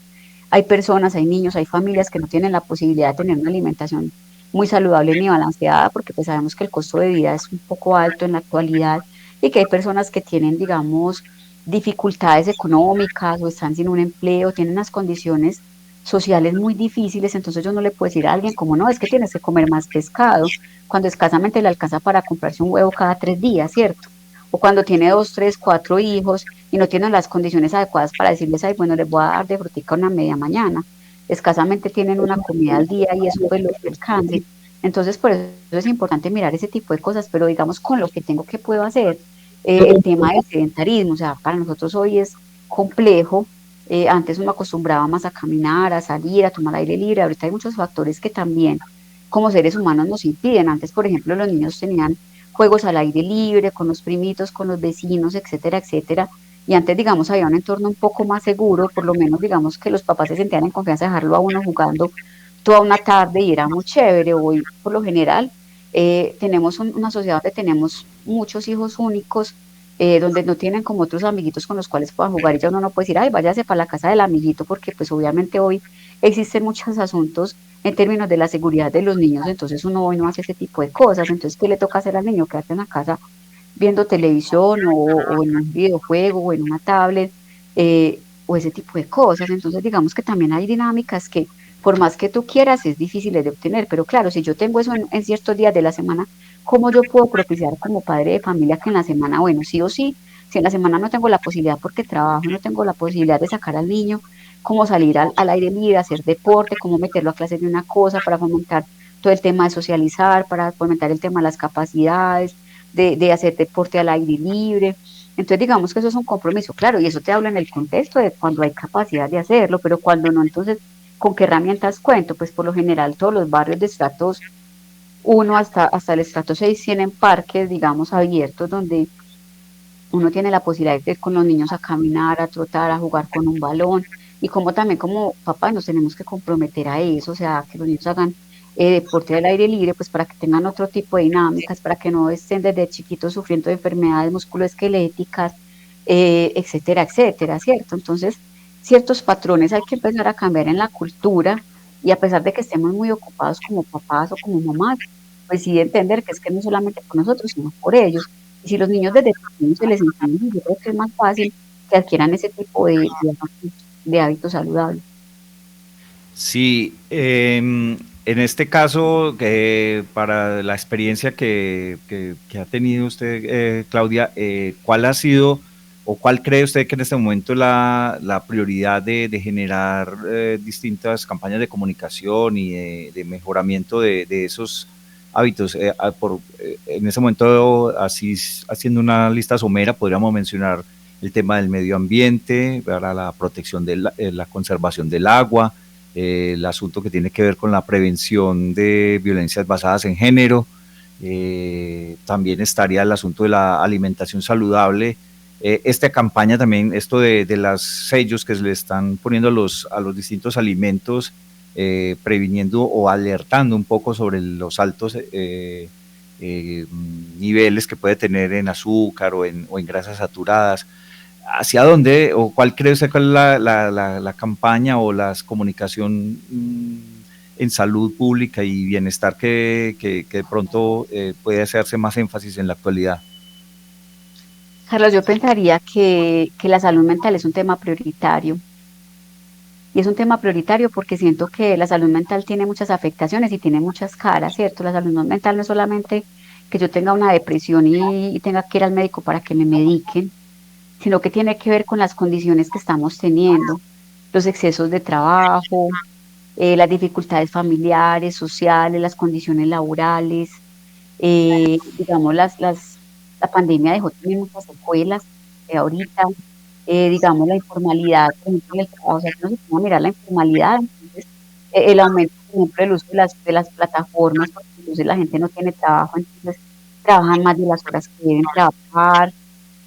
hay personas, hay niños, hay familias que no tienen la posibilidad de tener una alimentación muy saludable ni balanceada, porque pues sabemos que el costo de vida es un poco alto en la actualidad, y que hay personas que tienen, digamos, dificultades económicas o están sin un empleo, tienen unas condiciones sociales muy difíciles. Entonces yo no le puedo decir a alguien como, no, es que tienes que comer más pescado, cuando escasamente le alcanza para comprarse un huevo cada 3 días, ¿cierto? O cuando tiene 2, 3, 4 hijos y no tienen las condiciones adecuadas para decirles, ay, bueno, les voy a dar de frutica una media mañana. Escasamente tienen una comida al día y eso pues los alcance. Entonces, por eso es importante mirar ese tipo de cosas, pero digamos con lo que tengo que puedo hacer. El tema del sedentarismo, o sea, para nosotros hoy es complejo. Antes uno acostumbraba más a caminar, a salir, a tomar aire libre. Ahorita hay muchos factores que también como seres humanos nos impiden. Antes, por ejemplo, los niños tenían juegos al aire libre, con los primitos, con los vecinos, etcétera, etcétera. Y antes, digamos, había un entorno un poco más seguro, por lo menos, digamos, que los papás se sentían en confianza de dejarlo a uno jugando toda una tarde y era muy chévere. Hoy, por lo general, tenemos una sociedad donde tenemos muchos hijos únicos, donde no tienen como otros amiguitos con los cuales puedan jugar, y ya uno no puede decir, ay, váyase para la casa del amiguito, porque pues obviamente hoy existen muchos asuntos en términos de la seguridad de los niños, entonces uno hoy no hace ese tipo de cosas. Entonces, ¿qué le toca hacer al niño? Quedarse en la casa viendo televisión o en un videojuego o en una tablet, o ese tipo de cosas. Entonces, digamos que también hay dinámicas que por más que tú quieras es difícil de obtener, pero claro, si yo tengo eso en ciertos días de la semana, ¿cómo yo puedo propiciar como padre de familia que en la semana, bueno, sí o sí, si en la semana no tengo la posibilidad porque trabajo, no tengo la posibilidad de sacar al niño, cómo salir al aire libre, hacer deporte, cómo meterlo a clases de una cosa para fomentar todo el tema de socializar, para fomentar el tema de las capacidades, de hacer deporte al aire libre? Entonces digamos que eso es un compromiso, claro, y eso te habla en el contexto de cuando hay capacidad de hacerlo, pero cuando no, entonces, ¿con qué herramientas cuento? Pues por lo general todos los barrios de estratos 1 hasta el estrato 6 tienen parques, digamos, abiertos donde uno tiene la posibilidad de ir con los niños a caminar, a trotar, a jugar con un balón, y como también como papás nos tenemos que comprometer a eso, o sea, que los niños hagan deporte al aire libre, pues para que tengan otro tipo de dinámicas, para que no estén desde chiquitos sufriendo de enfermedades musculoesqueléticas, etcétera, etcétera, ¿cierto? Entonces, ciertos patrones hay que empezar a cambiar en la cultura, y a pesar de que estemos muy ocupados como papás o como mamás, pues sí entender que es que no solamente por nosotros, sino por ellos. Y si los niños desde pequeños se les enseña, yo creo que es más fácil que adquieran ese tipo de hábitos saludables. Sí, en este caso, para la experiencia que ha tenido usted, Claudia, ¿cuál ha sido ¿O cuál cree usted que en este momento es la prioridad de generar distintas campañas de comunicación y de mejoramiento de esos hábitos? En ese momento, así haciendo una lista somera, podríamos mencionar el tema del medio ambiente, para la protección de la conservación del agua, el asunto que tiene que ver con la prevención de violencias basadas en género, también estaría el asunto de la alimentación saludable. Esta campaña también, esto de los sellos que se le están poniendo a los distintos alimentos, previniendo o alertando un poco sobre los altos niveles que puede tener en azúcar o en grasas saturadas. ¿Hacia dónde o cuál cree usted que es la campaña o la comunicación en salud pública y bienestar que de pronto puede hacerse más énfasis en la actualidad? Carlos, yo pensaría que la salud mental es un tema prioritario. Y es un tema prioritario porque siento que la salud mental tiene muchas afectaciones y tiene muchas caras, ¿cierto? La salud mental no es solamente que yo tenga una depresión y tenga que ir al médico para que me mediquen, sino que tiene que ver con las condiciones que estamos teniendo, los excesos de trabajo, las dificultades familiares, sociales, las condiciones laborales, digamos, la pandemia dejó también muchas secuelas ahorita, digamos, la informalidad, por ejemplo, en el trabajo, o sea, que no se puede mirar la informalidad, entonces, el aumento, por ejemplo, del uso de las plataformas, porque entonces la gente no tiene trabajo, entonces trabajan más de las horas que deben trabajar,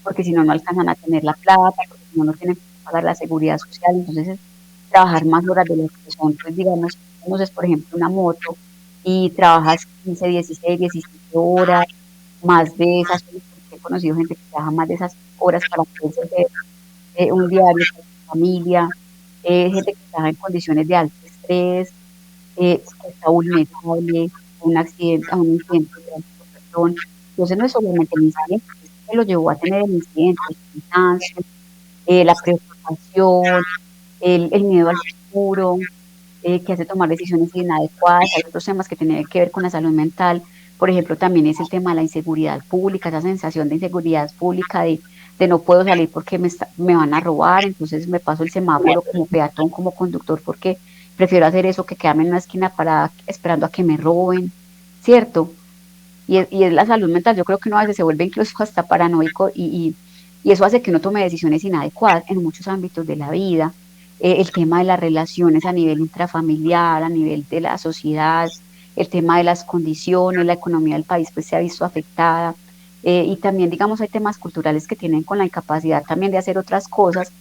porque si no, no alcanzan a tener la plata, porque si no, no tienen que pagar la seguridad social, entonces es trabajar más horas de las que son, pues digamos, entonces, por ejemplo, una moto y trabajas 15, 16, 17 horas, más de esas horas, porque he conocido gente que trabaja más de esas horas para poder hacer un diario con su familia, gente que trabaja en condiciones de alto estrés, que está vulnerable a un incidente de transportación. Entonces no es solamente el incidente, es que lo llevó a tener el incidente, el cansancio, la preocupación, el miedo al futuro, que hace tomar decisiones inadecuadas. Hay otros temas que tienen que ver con la salud mental, por ejemplo, también es el tema de la inseguridad pública, esa sensación de inseguridad pública, de no puedo salir porque me van a robar, entonces me paso el semáforo como peatón, como conductor, porque prefiero hacer eso que quedarme en una esquina parada esperando a que me roben, ¿cierto? Y es la salud mental, yo creo que uno a veces se vuelve incluso hasta paranoico y eso hace que uno tome decisiones inadecuadas en muchos ámbitos de la vida. El tema de las relaciones a nivel intrafamiliar, a nivel de la sociedad, el tema de las condiciones, la economía del país pues se ha visto afectada, y también digamos hay temas culturales que tienen con la incapacidad también de hacer otras cosas,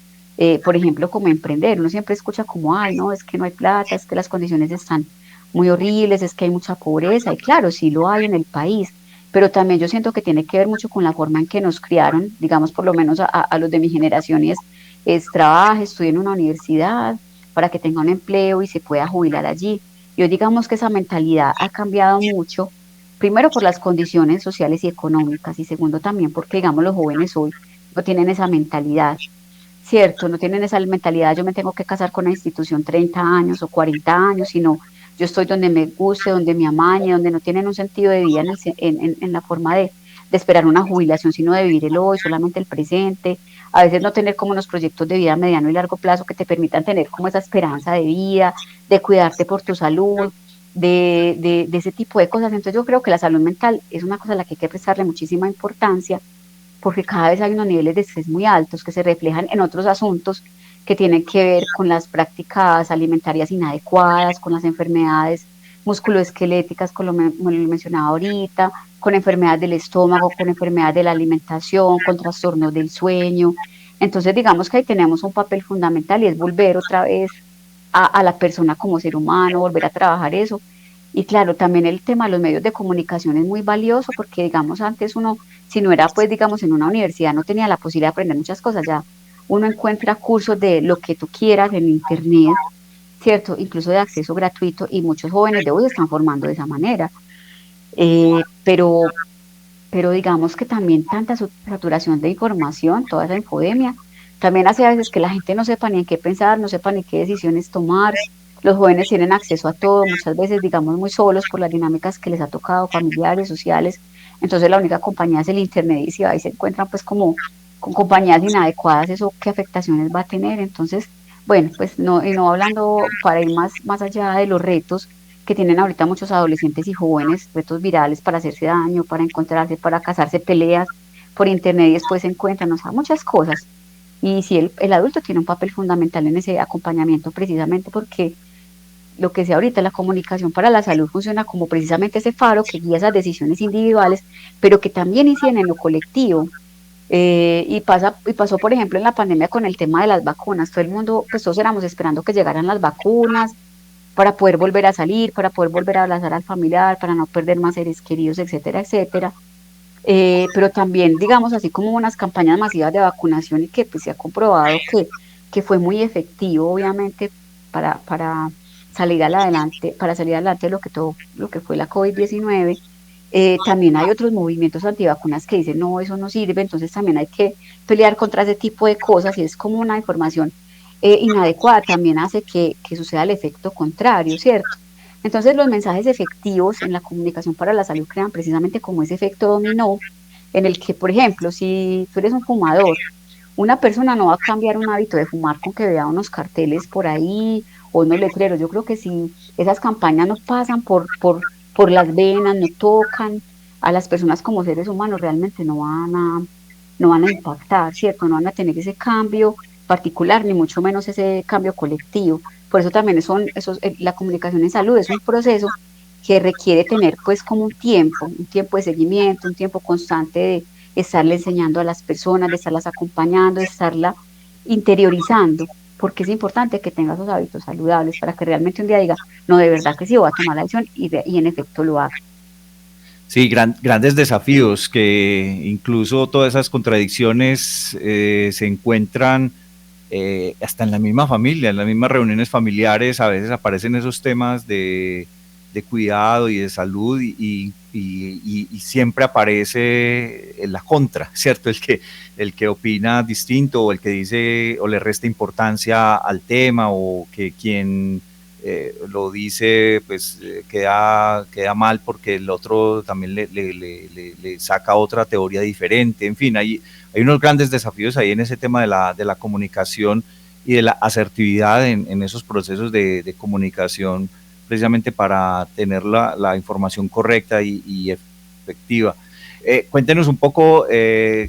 por ejemplo como emprender. Uno siempre escucha como, ay no, es que no hay plata, es que las condiciones están muy horribles, es que hay mucha pobreza, y claro, sí lo hay en el país, pero también yo siento que tiene que ver mucho con la forma en que nos criaron, digamos por lo menos a los de mi generación, y es trabaje, estudie en una universidad para que tenga un empleo y se pueda jubilar allí. Y hoy digamos que esa mentalidad ha cambiado mucho, primero por las condiciones sociales y económicas, y segundo también porque digamos los jóvenes hoy no tienen esa mentalidad, ¿cierto? No tienen esa mentalidad, yo me tengo que casar con una institución 30 años o 40 años, sino yo estoy donde me guste, donde me amañe, donde no tienen un sentido de vida en la forma de esperar una jubilación, sino de vivir el hoy, solamente el presente, a veces no tener como unos proyectos de vida a mediano y largo plazo que te permitan tener como esa esperanza de vida, de cuidarte por tu salud, de ese tipo de cosas. Entonces yo creo que la salud mental es una cosa a la que hay que prestarle muchísima importancia, porque cada vez hay unos niveles de estrés muy altos que se reflejan en otros asuntos que tienen que ver con las prácticas alimentarias inadecuadas, con las enfermedades musculoesqueléticas, como lo mencionaba ahorita, con enfermedades del estómago, con enfermedades de la alimentación, con trastornos del sueño. Entonces digamos que ahí tenemos un papel fundamental y es volver otra vez a la persona como ser humano, volver a trabajar eso. Y claro, también el tema de los medios de comunicación es muy valioso porque digamos antes uno, si no era pues digamos en una universidad, no tenía la posibilidad de aprender muchas cosas, ya uno encuentra cursos de lo que tú quieras en internet, ¿cierto? Incluso de acceso gratuito, y muchos jóvenes de hoy se están formando de esa manera. Eh, pero, pero digamos que también tanta saturación de información, toda esa infodemia, también hace a veces que la gente no sepa ni en qué pensar, no sepa ni qué decisiones tomar. Los jóvenes tienen acceso a todo, muchas veces digamos muy solos por las dinámicas que les ha tocado, familiares, sociales. Entonces la única compañía es el internet, y si ahí se encuentran pues como con compañías inadecuadas, ¿eso qué afectaciones va a tener? Entonces, bueno, pues no, y no hablando para ir más allá de los retos que tienen ahorita muchos adolescentes y jóvenes, retos virales para hacerse daño, para encontrarse, para casarse, peleas por internet y después se encuentran, o sea, muchas cosas. Y sí, el adulto tiene un papel fundamental en ese acompañamiento precisamente porque lo que sea ahorita, la comunicación para la salud funciona como precisamente ese faro que guía esas decisiones individuales, pero que también inciden en lo colectivo. Y pasó, por ejemplo, en la pandemia con el tema de las vacunas. Todo el mundo, pues todos éramos esperando que llegaran las vacunas para poder volver a salir, para poder volver a abrazar al familiar, para no perder más seres queridos, etcétera, etcétera. Pero también, digamos, así como unas campañas masivas de vacunación y que pues, se ha comprobado que fue muy efectivo, obviamente, para para salir adelante de lo que fue la COVID-19. También hay otros movimientos antivacunas que dicen, no, eso no sirve, entonces también hay que pelear contra ese tipo de cosas y es como una información inadecuada, también hace que suceda el efecto contrario, ¿cierto? Entonces los mensajes efectivos en la comunicación para la salud crean precisamente como ese efecto dominó, en el que, por ejemplo, si tú eres un fumador, una persona no va a cambiar un hábito de fumar con que vea unos carteles por ahí o unos letreros. Yo creo que si esas campañas no pasan por las venas, no tocan a las personas como seres humanos, realmente no van a impactar, ¿cierto? No van a tener ese cambio particular, ni mucho menos ese cambio colectivo. Por eso también la comunicación en salud es un proceso que requiere tener pues como un tiempo de seguimiento, un tiempo constante de estarle enseñando a las personas, de estarlas acompañando, de estarla interiorizando, porque es importante que tenga esos hábitos saludables para que realmente un día diga, no, de verdad que sí, voy a tomar la decisión y en efecto lo haga. Sí, grandes desafíos que incluso todas esas contradicciones se encuentran hasta en la misma familia, en las mismas reuniones familiares, a veces aparecen esos temas de cuidado y de salud y siempre aparece la contra, ¿cierto? El que opina distinto o el que dice o le resta importancia al tema o que quien lo dice pues queda mal porque el otro también le saca otra teoría diferente, en fin, hay unos grandes desafíos ahí en ese tema de la comunicación y de la asertividad en esos procesos de comunicación precisamente para tener la información correcta y efectiva. Cuéntenos un poco,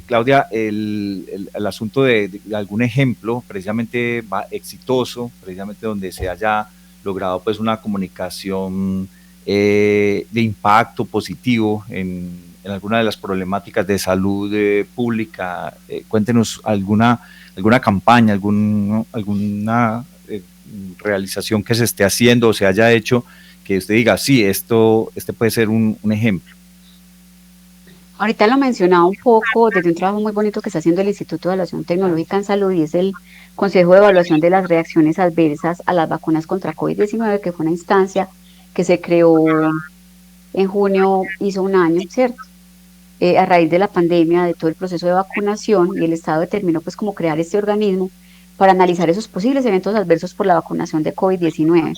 Claudia, el asunto de algún ejemplo precisamente exitoso, precisamente donde se haya logrado pues una comunicación de impacto positivo en alguna de las problemáticas de salud pública. Cuéntenos alguna campaña, alguna realización que se esté haciendo o se haya hecho que usted diga, sí, este puede ser un ejemplo. Ahorita lo mencionaba un poco desde un trabajo muy bonito que está haciendo el Instituto de Evaluación Tecnológica en Salud y es el Consejo de Evaluación de las Reacciones Adversas a las Vacunas contra COVID-19, que fue una instancia que se creó en junio, hizo un año, ¿cierto? A raíz de la pandemia, de todo el proceso de vacunación, y el Estado determinó pues como crear este organismo para analizar esos posibles eventos adversos por la vacunación de COVID-19.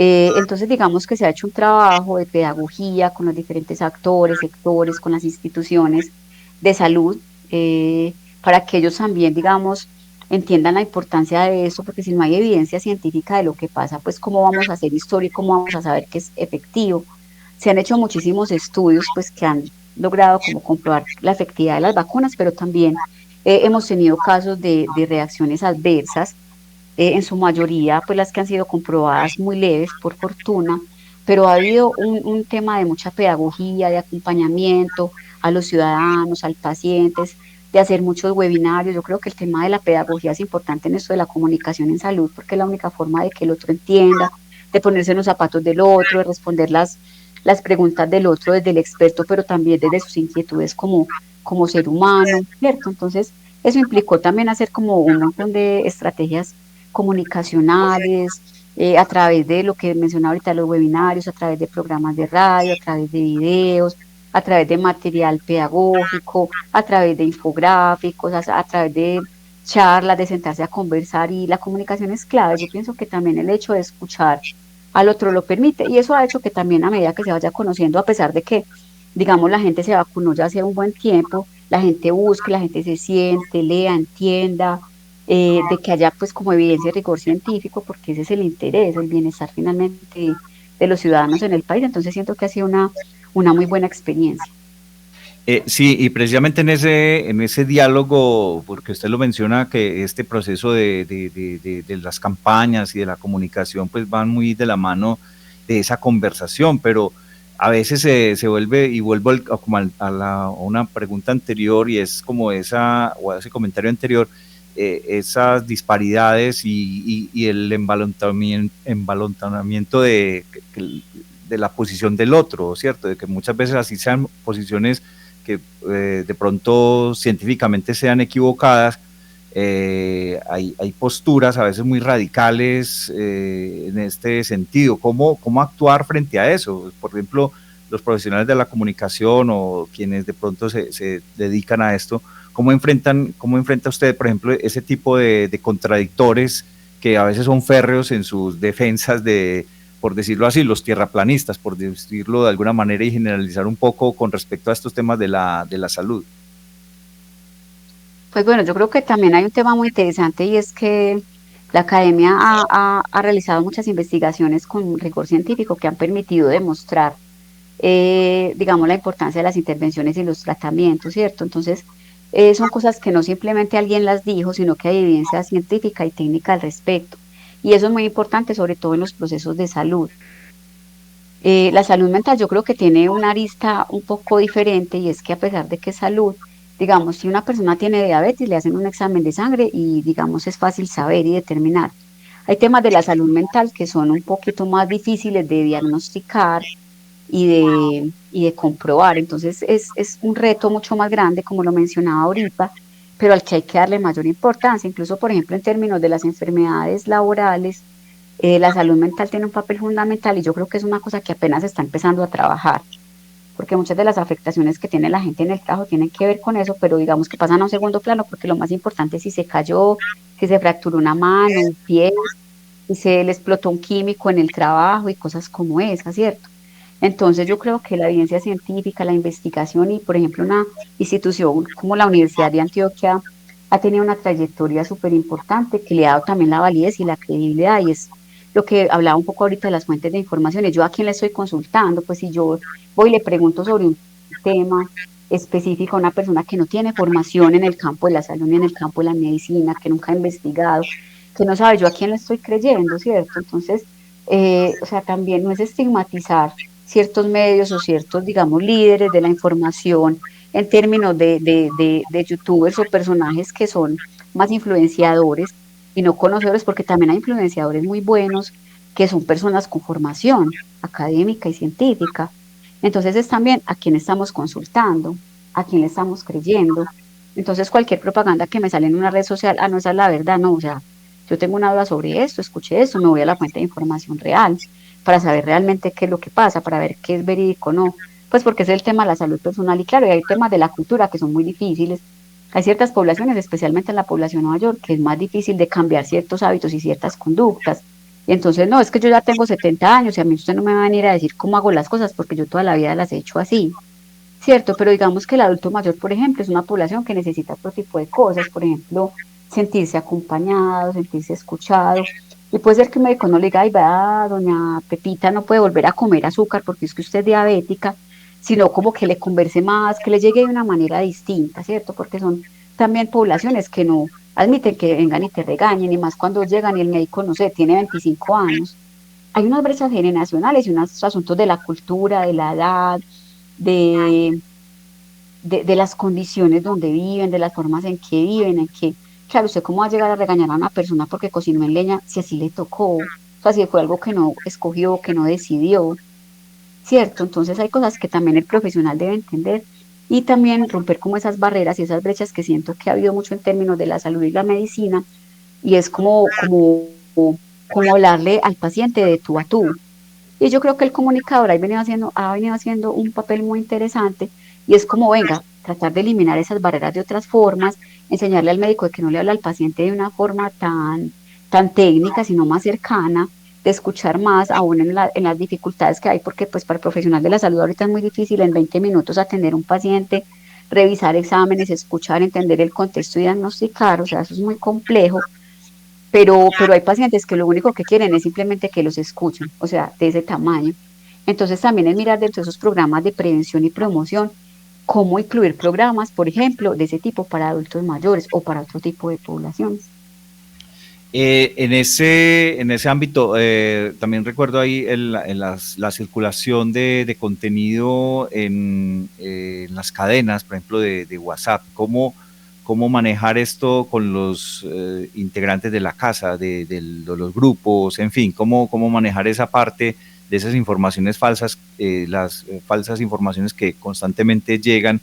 Entonces, digamos que se ha hecho un trabajo de pedagogía con los diferentes actores, sectores, con las instituciones de salud, para que ellos también, digamos, entiendan la importancia de eso, porque si no hay evidencia científica de lo que pasa, pues cómo vamos a hacer historia y cómo vamos a saber que es efectivo. Se han hecho muchísimos estudios, pues, que han logrado como comprobar la efectividad de las vacunas, pero también hemos tenido casos de reacciones adversas, en su mayoría, pues las que han sido comprobadas muy leves, por fortuna, pero ha habido un tema de mucha pedagogía, de acompañamiento a los ciudadanos, al pacientes, de hacer muchos webinarios. Yo creo que el tema de la pedagogía es importante en esto de la comunicación en salud, porque es la única forma de que el otro entienda, de ponerse en los zapatos del otro, de responder las preguntas del otro desde el experto, pero también desde sus inquietudes como ser humano, ¿cierto? Entonces, eso implicó también hacer como un montón de estrategias comunicacionales, a través de lo que mencionaba ahorita, los webinarios, a través de programas de radio, a través de videos, a través de material pedagógico, a través de infográficos, a través de charlas, de sentarse a conversar, y la comunicación es clave. Yo pienso que también el hecho de escuchar al otro lo permite, y eso ha hecho que también a medida que se vaya conociendo, a pesar de que, digamos, la gente se vacunó ya hace un buen tiempo, la gente busque, la gente se siente, lea, entienda, de que haya pues como evidencia y rigor científico, porque ese es el interés, el bienestar finalmente de los ciudadanos en el país. Entonces siento que ha sido una muy buena experiencia. Sí, y precisamente en ese diálogo, porque usted lo menciona, que este proceso de las campañas y de la comunicación pues van muy de la mano de esa conversación, pero a veces se vuelve, y vuelvo como a una pregunta anterior, y es como o a ese comentario anterior, esas disparidades y el embalonamiento de la posición del otro, ¿cierto? De que muchas veces así sean posiciones que de pronto científicamente sean equivocadas, hay posturas a veces muy radicales en este sentido. ¿Cómo actuar frente a eso? Por ejemplo, los profesionales de la comunicación o quienes de pronto se dedican a esto, ¿cómo enfrenta usted, por ejemplo, ese tipo de contradictores que a veces son férreos en sus defensas por decirlo así, los tierraplanistas, por decirlo de alguna manera y generalizar un poco con respecto a estos temas de la salud? Pues bueno, yo creo que también hay un tema muy interesante y es que la academia ha realizado muchas investigaciones con rigor científico que han permitido demostrar, digamos, la importancia de las intervenciones y los tratamientos, ¿cierto? Entonces, son cosas que no simplemente alguien las dijo, sino que hay evidencia científica y técnica al respecto. Y eso es muy importante, sobre todo en los procesos de salud. La salud mental yo creo que tiene una arista un poco diferente y es que a pesar de que es salud, digamos, si una persona tiene diabetes, le hacen un examen de sangre y digamos es fácil saber y determinar. Hay temas de la salud mental que son un poquito más difíciles de diagnosticar y de comprobar. Entonces es un reto mucho más grande, como lo mencionaba ahorita, pero al que hay que darle mayor importancia. Incluso, por ejemplo, en términos de las enfermedades laborales, la salud mental tiene un papel fundamental y yo creo que es una cosa que apenas está empezando a trabajar, porque muchas de las afectaciones que tiene la gente en el trabajo tienen que ver con eso, pero digamos que pasan a un segundo plano, porque lo más importante es si se cayó, si se fracturó una mano, un pie, si se le explotó un químico en el trabajo y cosas como esas, ¿cierto? Entonces yo creo que la evidencia científica, la investigación y, por ejemplo, una institución como la Universidad de Antioquia ha tenido una trayectoria súper importante que le ha dado también la validez y la credibilidad, y es lo que hablaba un poco ahorita de las fuentes de información. Y yo a quién le estoy consultando, pues si yo voy y le pregunto sobre un tema específico a una persona que no tiene formación en el campo de la salud ni en el campo de la medicina, que nunca ha investigado, que no sabe yo a quién le estoy creyendo, ¿cierto? Entonces, o sea, también no es estigmatizar ciertos medios o ciertos, digamos, líderes de la información en términos de youtubers o personajes que son más influenciadores y no conocedores, porque también hay influenciadores muy buenos que son personas con formación académica y científica. Entonces es también a quién estamos consultando, a quién le estamos creyendo. Entonces cualquier propaganda que me sale en una red social, no, esa es la verdad, no, o sea, yo tengo una duda sobre esto, escuché esto, me voy a la fuente de información real para saber realmente qué es lo que pasa, para ver qué es verídico o no, pues porque es el tema de la salud personal y claro, y hay temas de la cultura que son muy difíciles. Hay ciertas poblaciones, especialmente en la población de Nueva York, que es más difícil de cambiar ciertos hábitos y ciertas conductas. Y entonces, no, es que yo ya tengo 70 años y a mí usted no me va a venir a decir cómo hago las cosas porque yo toda la vida las he hecho así, ¿cierto? Pero digamos que el adulto mayor, por ejemplo, es una población que necesita otro tipo de cosas, por ejemplo, sentirse acompañado, sentirse escuchado. Y puede ser que un médico no le diga, ay, va, doña Pepita no puede volver a comer azúcar porque es que usted es diabética, sino como que le converse más, que le llegue de una manera distinta, ¿cierto? Porque son también poblaciones que no admiten que vengan y te regañen, y más cuando llegan y el médico, no sé, tiene 25 años. Hay unas brechas generacionales y unos asuntos de la cultura, de la edad, de, de las condiciones donde viven, de las formas en que viven, en que, claro, usted cómo va a llegar a regañar a una persona porque cocinó en leña si así le tocó, o sea, si fue algo que no escogió, que no decidió, ¿cierto? Entonces hay cosas que también el profesional debe entender y también romper como esas barreras y esas brechas que siento que ha habido mucho en términos de la salud y la medicina, y es como hablarle al paciente de tú a tú. Y yo creo que el comunicador ha venido haciendo un papel muy interesante y es como, venga, tratar de eliminar esas barreras de otras formas, enseñarle al médico de que no le habla al paciente de una forma tan técnica, sino más cercana, de escuchar más, aún en las dificultades que hay, porque pues para el profesional de la salud ahorita es muy difícil en 20 minutos atender a un paciente revisar exámenes, escuchar, entender el contexto y diagnosticar, o sea, eso es muy complejo, pero hay pacientes que lo único que quieren es simplemente que los escuchen, o sea, de ese tamaño. Entonces también es mirar dentro de esos programas de prevención y promoción, cómo incluir programas, por ejemplo, de ese tipo para adultos mayores o para otro tipo de poblaciones. En ese ámbito, también recuerdo ahí la circulación de contenido en las cadenas, por ejemplo, de WhatsApp. ¿Cómo manejar esto con los integrantes de la casa, de los grupos, en fin, cómo manejar esa parte de esas informaciones falsas, las falsas informaciones que constantemente llegan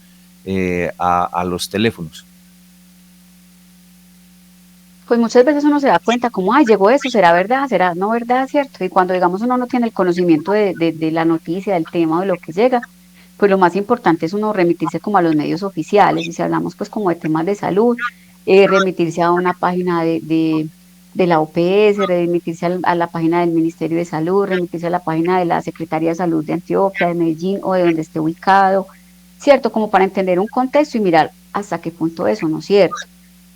a los teléfonos? Pues muchas veces uno se da cuenta como, ay, llegó eso, ¿será verdad? ¿Será no verdad? ¿Cierto? Y cuando, digamos, uno no tiene el conocimiento de la noticia, del tema o de lo que llega, pues lo más importante es uno remitirse como a los medios oficiales, y si hablamos pues como de temas de salud, remitirse a una página de la OPS, remitirse a la página del Ministerio de Salud, remitirse a la página de la Secretaría de Salud de Antioquia, de Medellín o de donde esté ubicado, ¿cierto? Como para entender un contexto y mirar hasta qué punto eso no es cierto.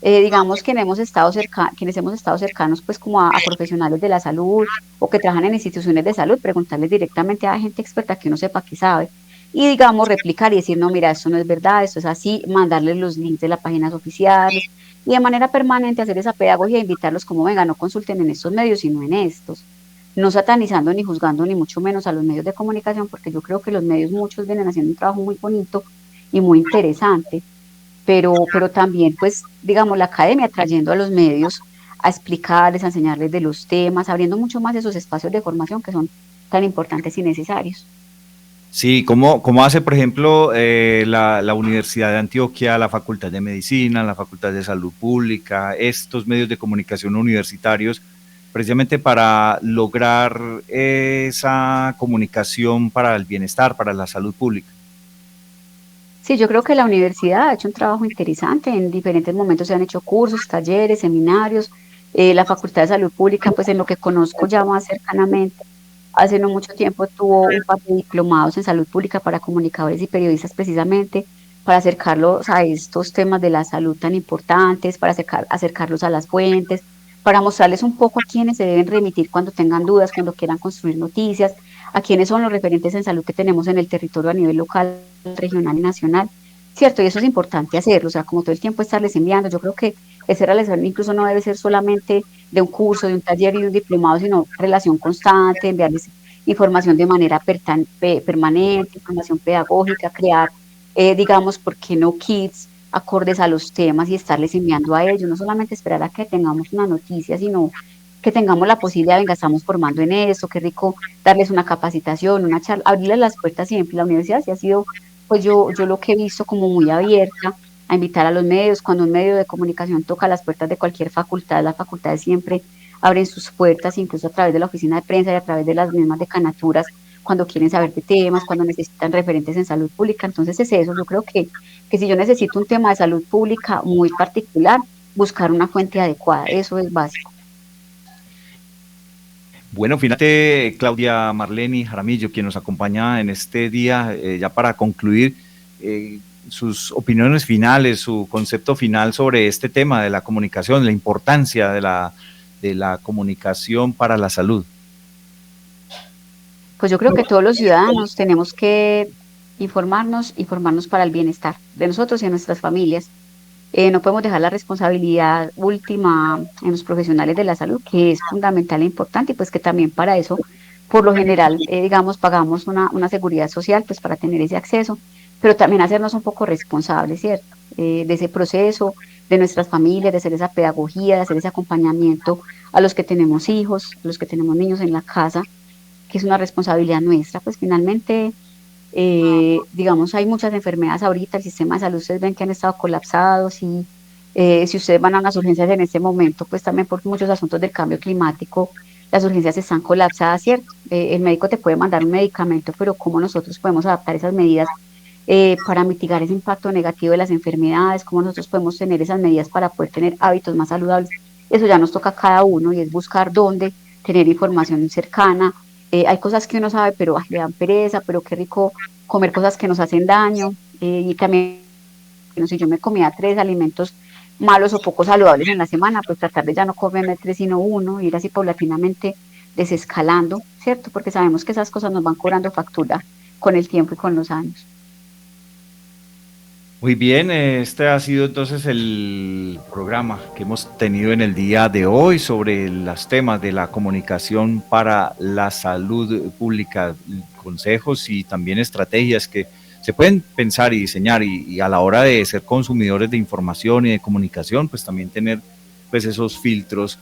Digamos que quienes hemos estado cercanos pues como a profesionales de la salud o que trabajan en instituciones de salud, preguntarles directamente a gente experta que uno sepa que sabe y digamos replicar y decir, no, mira, esto no es verdad, esto es así, mandarles los links de las páginas oficiales y de manera permanente hacer esa pedagogía e invitarlos como, venga, no consulten en estos medios, sino en estos, no satanizando ni juzgando ni mucho menos a los medios de comunicación, porque yo creo que los medios muchos vienen haciendo un trabajo muy bonito y muy interesante, pero también, pues, digamos, la academia trayendo a los medios a explicarles, a enseñarles de los temas, abriendo mucho más esos espacios de formación que son tan importantes y necesarios. Sí, ¿cómo hace, por ejemplo, la Universidad de Antioquia, la Facultad de Medicina, la Facultad de Salud Pública, estos medios de comunicación universitarios, precisamente para lograr esa comunicación para el bienestar, para la salud pública? Sí, yo creo que la universidad ha hecho un trabajo interesante, en diferentes momentos se han hecho cursos, talleres, seminarios, la Facultad de Salud Pública, pues en lo que conozco ya más cercanamente, hace no mucho tiempo tuvo un par de diplomados en salud pública para comunicadores y periodistas precisamente para acercarlos a estos temas de la salud tan importantes, para acercarlos a las fuentes, para mostrarles un poco a quienes se deben remitir cuando tengan dudas, cuando quieran construir noticias, a quiénes son los referentes en salud que tenemos en el territorio a nivel local, regional y nacional, ¿cierto? Y eso es importante hacerlo, o sea, como todo el tiempo estarles enviando, yo creo que ese relación incluso no debe ser solamente de un curso, de un taller y de un diplomado, sino relación constante, enviarles información de manera permanente, información pedagógica, crear, digamos, ¿por qué no kits acordes a los temas y estarles enviando a ellos? No solamente esperar a que tengamos una noticia, sino que tengamos la posibilidad, venga, estamos formando en esto, qué rico darles una capacitación, una charla, abrirles las puertas siempre. La universidad sí ha sido, pues yo lo que he visto como muy abierta a invitar a los medios. Cuando un medio de comunicación toca las puertas de cualquier facultad, las facultades siempre abren sus puertas, incluso a través de la oficina de prensa y a través de las mismas decanaturas, cuando quieren saber de temas, cuando necesitan referentes en salud pública. Entonces es eso, yo creo que si yo necesito un tema de salud pública muy particular, buscar una fuente adecuada, eso es básico. Bueno, finalmente, Claudia Marleni Jaramillo, quien nos acompaña en este día, ya para concluir, sus opiniones finales, su concepto final sobre este tema de la comunicación, la importancia de la comunicación para la salud. Pues yo creo que todos los ciudadanos tenemos que informarnos para el bienestar de nosotros y de nuestras familias. No podemos dejar la responsabilidad última en los profesionales de la salud, que es fundamental e importante, y pues que también para eso, por lo general, digamos, pagamos una seguridad social, pues para tener ese acceso, pero también hacernos un poco responsables, ¿cierto? De ese proceso, de nuestras familias, de hacer esa pedagogía, de hacer ese acompañamiento a los que tenemos hijos, a los que tenemos niños en la casa, que es una responsabilidad nuestra, pues finalmente, digamos, hay muchas enfermedades ahorita, el sistema de salud, ustedes ven que han estado colapsados y si ustedes van a las urgencias en este momento, pues también por muchos asuntos del cambio climático, las urgencias están colapsadas, ¿cierto? El médico te puede mandar un medicamento, pero ¿cómo nosotros podemos adaptar esas medidas para mitigar ese impacto negativo de las enfermedades? ¿Cómo nosotros podemos tener esas medidas para poder tener hábitos más saludables? Eso ya nos toca a cada uno y es buscar dónde tener información cercana. Hay cosas que uno sabe, pero le dan pereza, pero qué rico comer cosas que nos hacen daño, y también que no sé, yo me comía 3 alimentos malos o poco saludables en la semana, pues tratar de ya no comerme 3 sino 1, ir así paulatinamente desescalando, ¿cierto? Porque sabemos que esas cosas nos van cobrando factura con el tiempo y con los años. Muy bien, este ha sido entonces el programa que hemos tenido en el día de hoy sobre los temas de la comunicación para la salud pública, consejos y también estrategias que se pueden pensar y diseñar y a la hora de ser consumidores de información y de comunicación, pues también tener pues esos filtros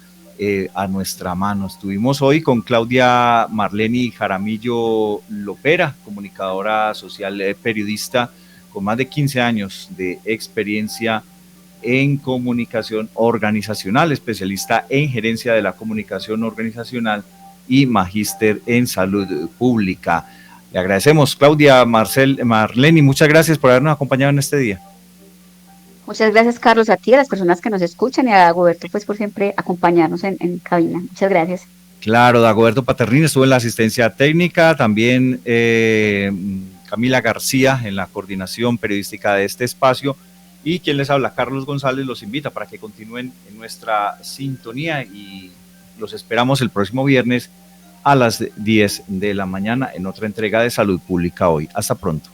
a nuestra mano. Estuvimos hoy con Claudia Marleni Jaramillo Lopera, comunicadora social, periodista, con más de 15 años de experiencia en comunicación organizacional, especialista en gerencia de la comunicación organizacional y magíster en salud pública. Le agradecemos, Claudia Marleni, muchas gracias por habernos acompañado en este día. Muchas gracias, Carlos, a ti, a las personas que nos escuchan y a Dagoberto pues por siempre acompañarnos en cabina. Muchas gracias. Claro, Dagoberto Paternini estuvo en la asistencia técnica, también Camila García en la coordinación periodística de este espacio, y quien les habla, Carlos González, los invita para que continúen en nuestra sintonía y los esperamos el próximo viernes a las 10 de la mañana en otra entrega de Salud Pública Hoy. Hasta pronto.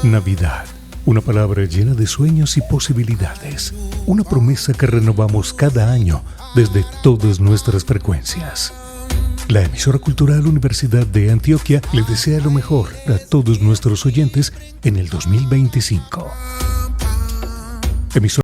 Navidad, una palabra llena de sueños y posibilidades, una promesa que renovamos cada año desde todas nuestras frecuencias. La emisora cultural Universidad de Antioquia le desea lo mejor a todos nuestros oyentes en el 2025. Emisora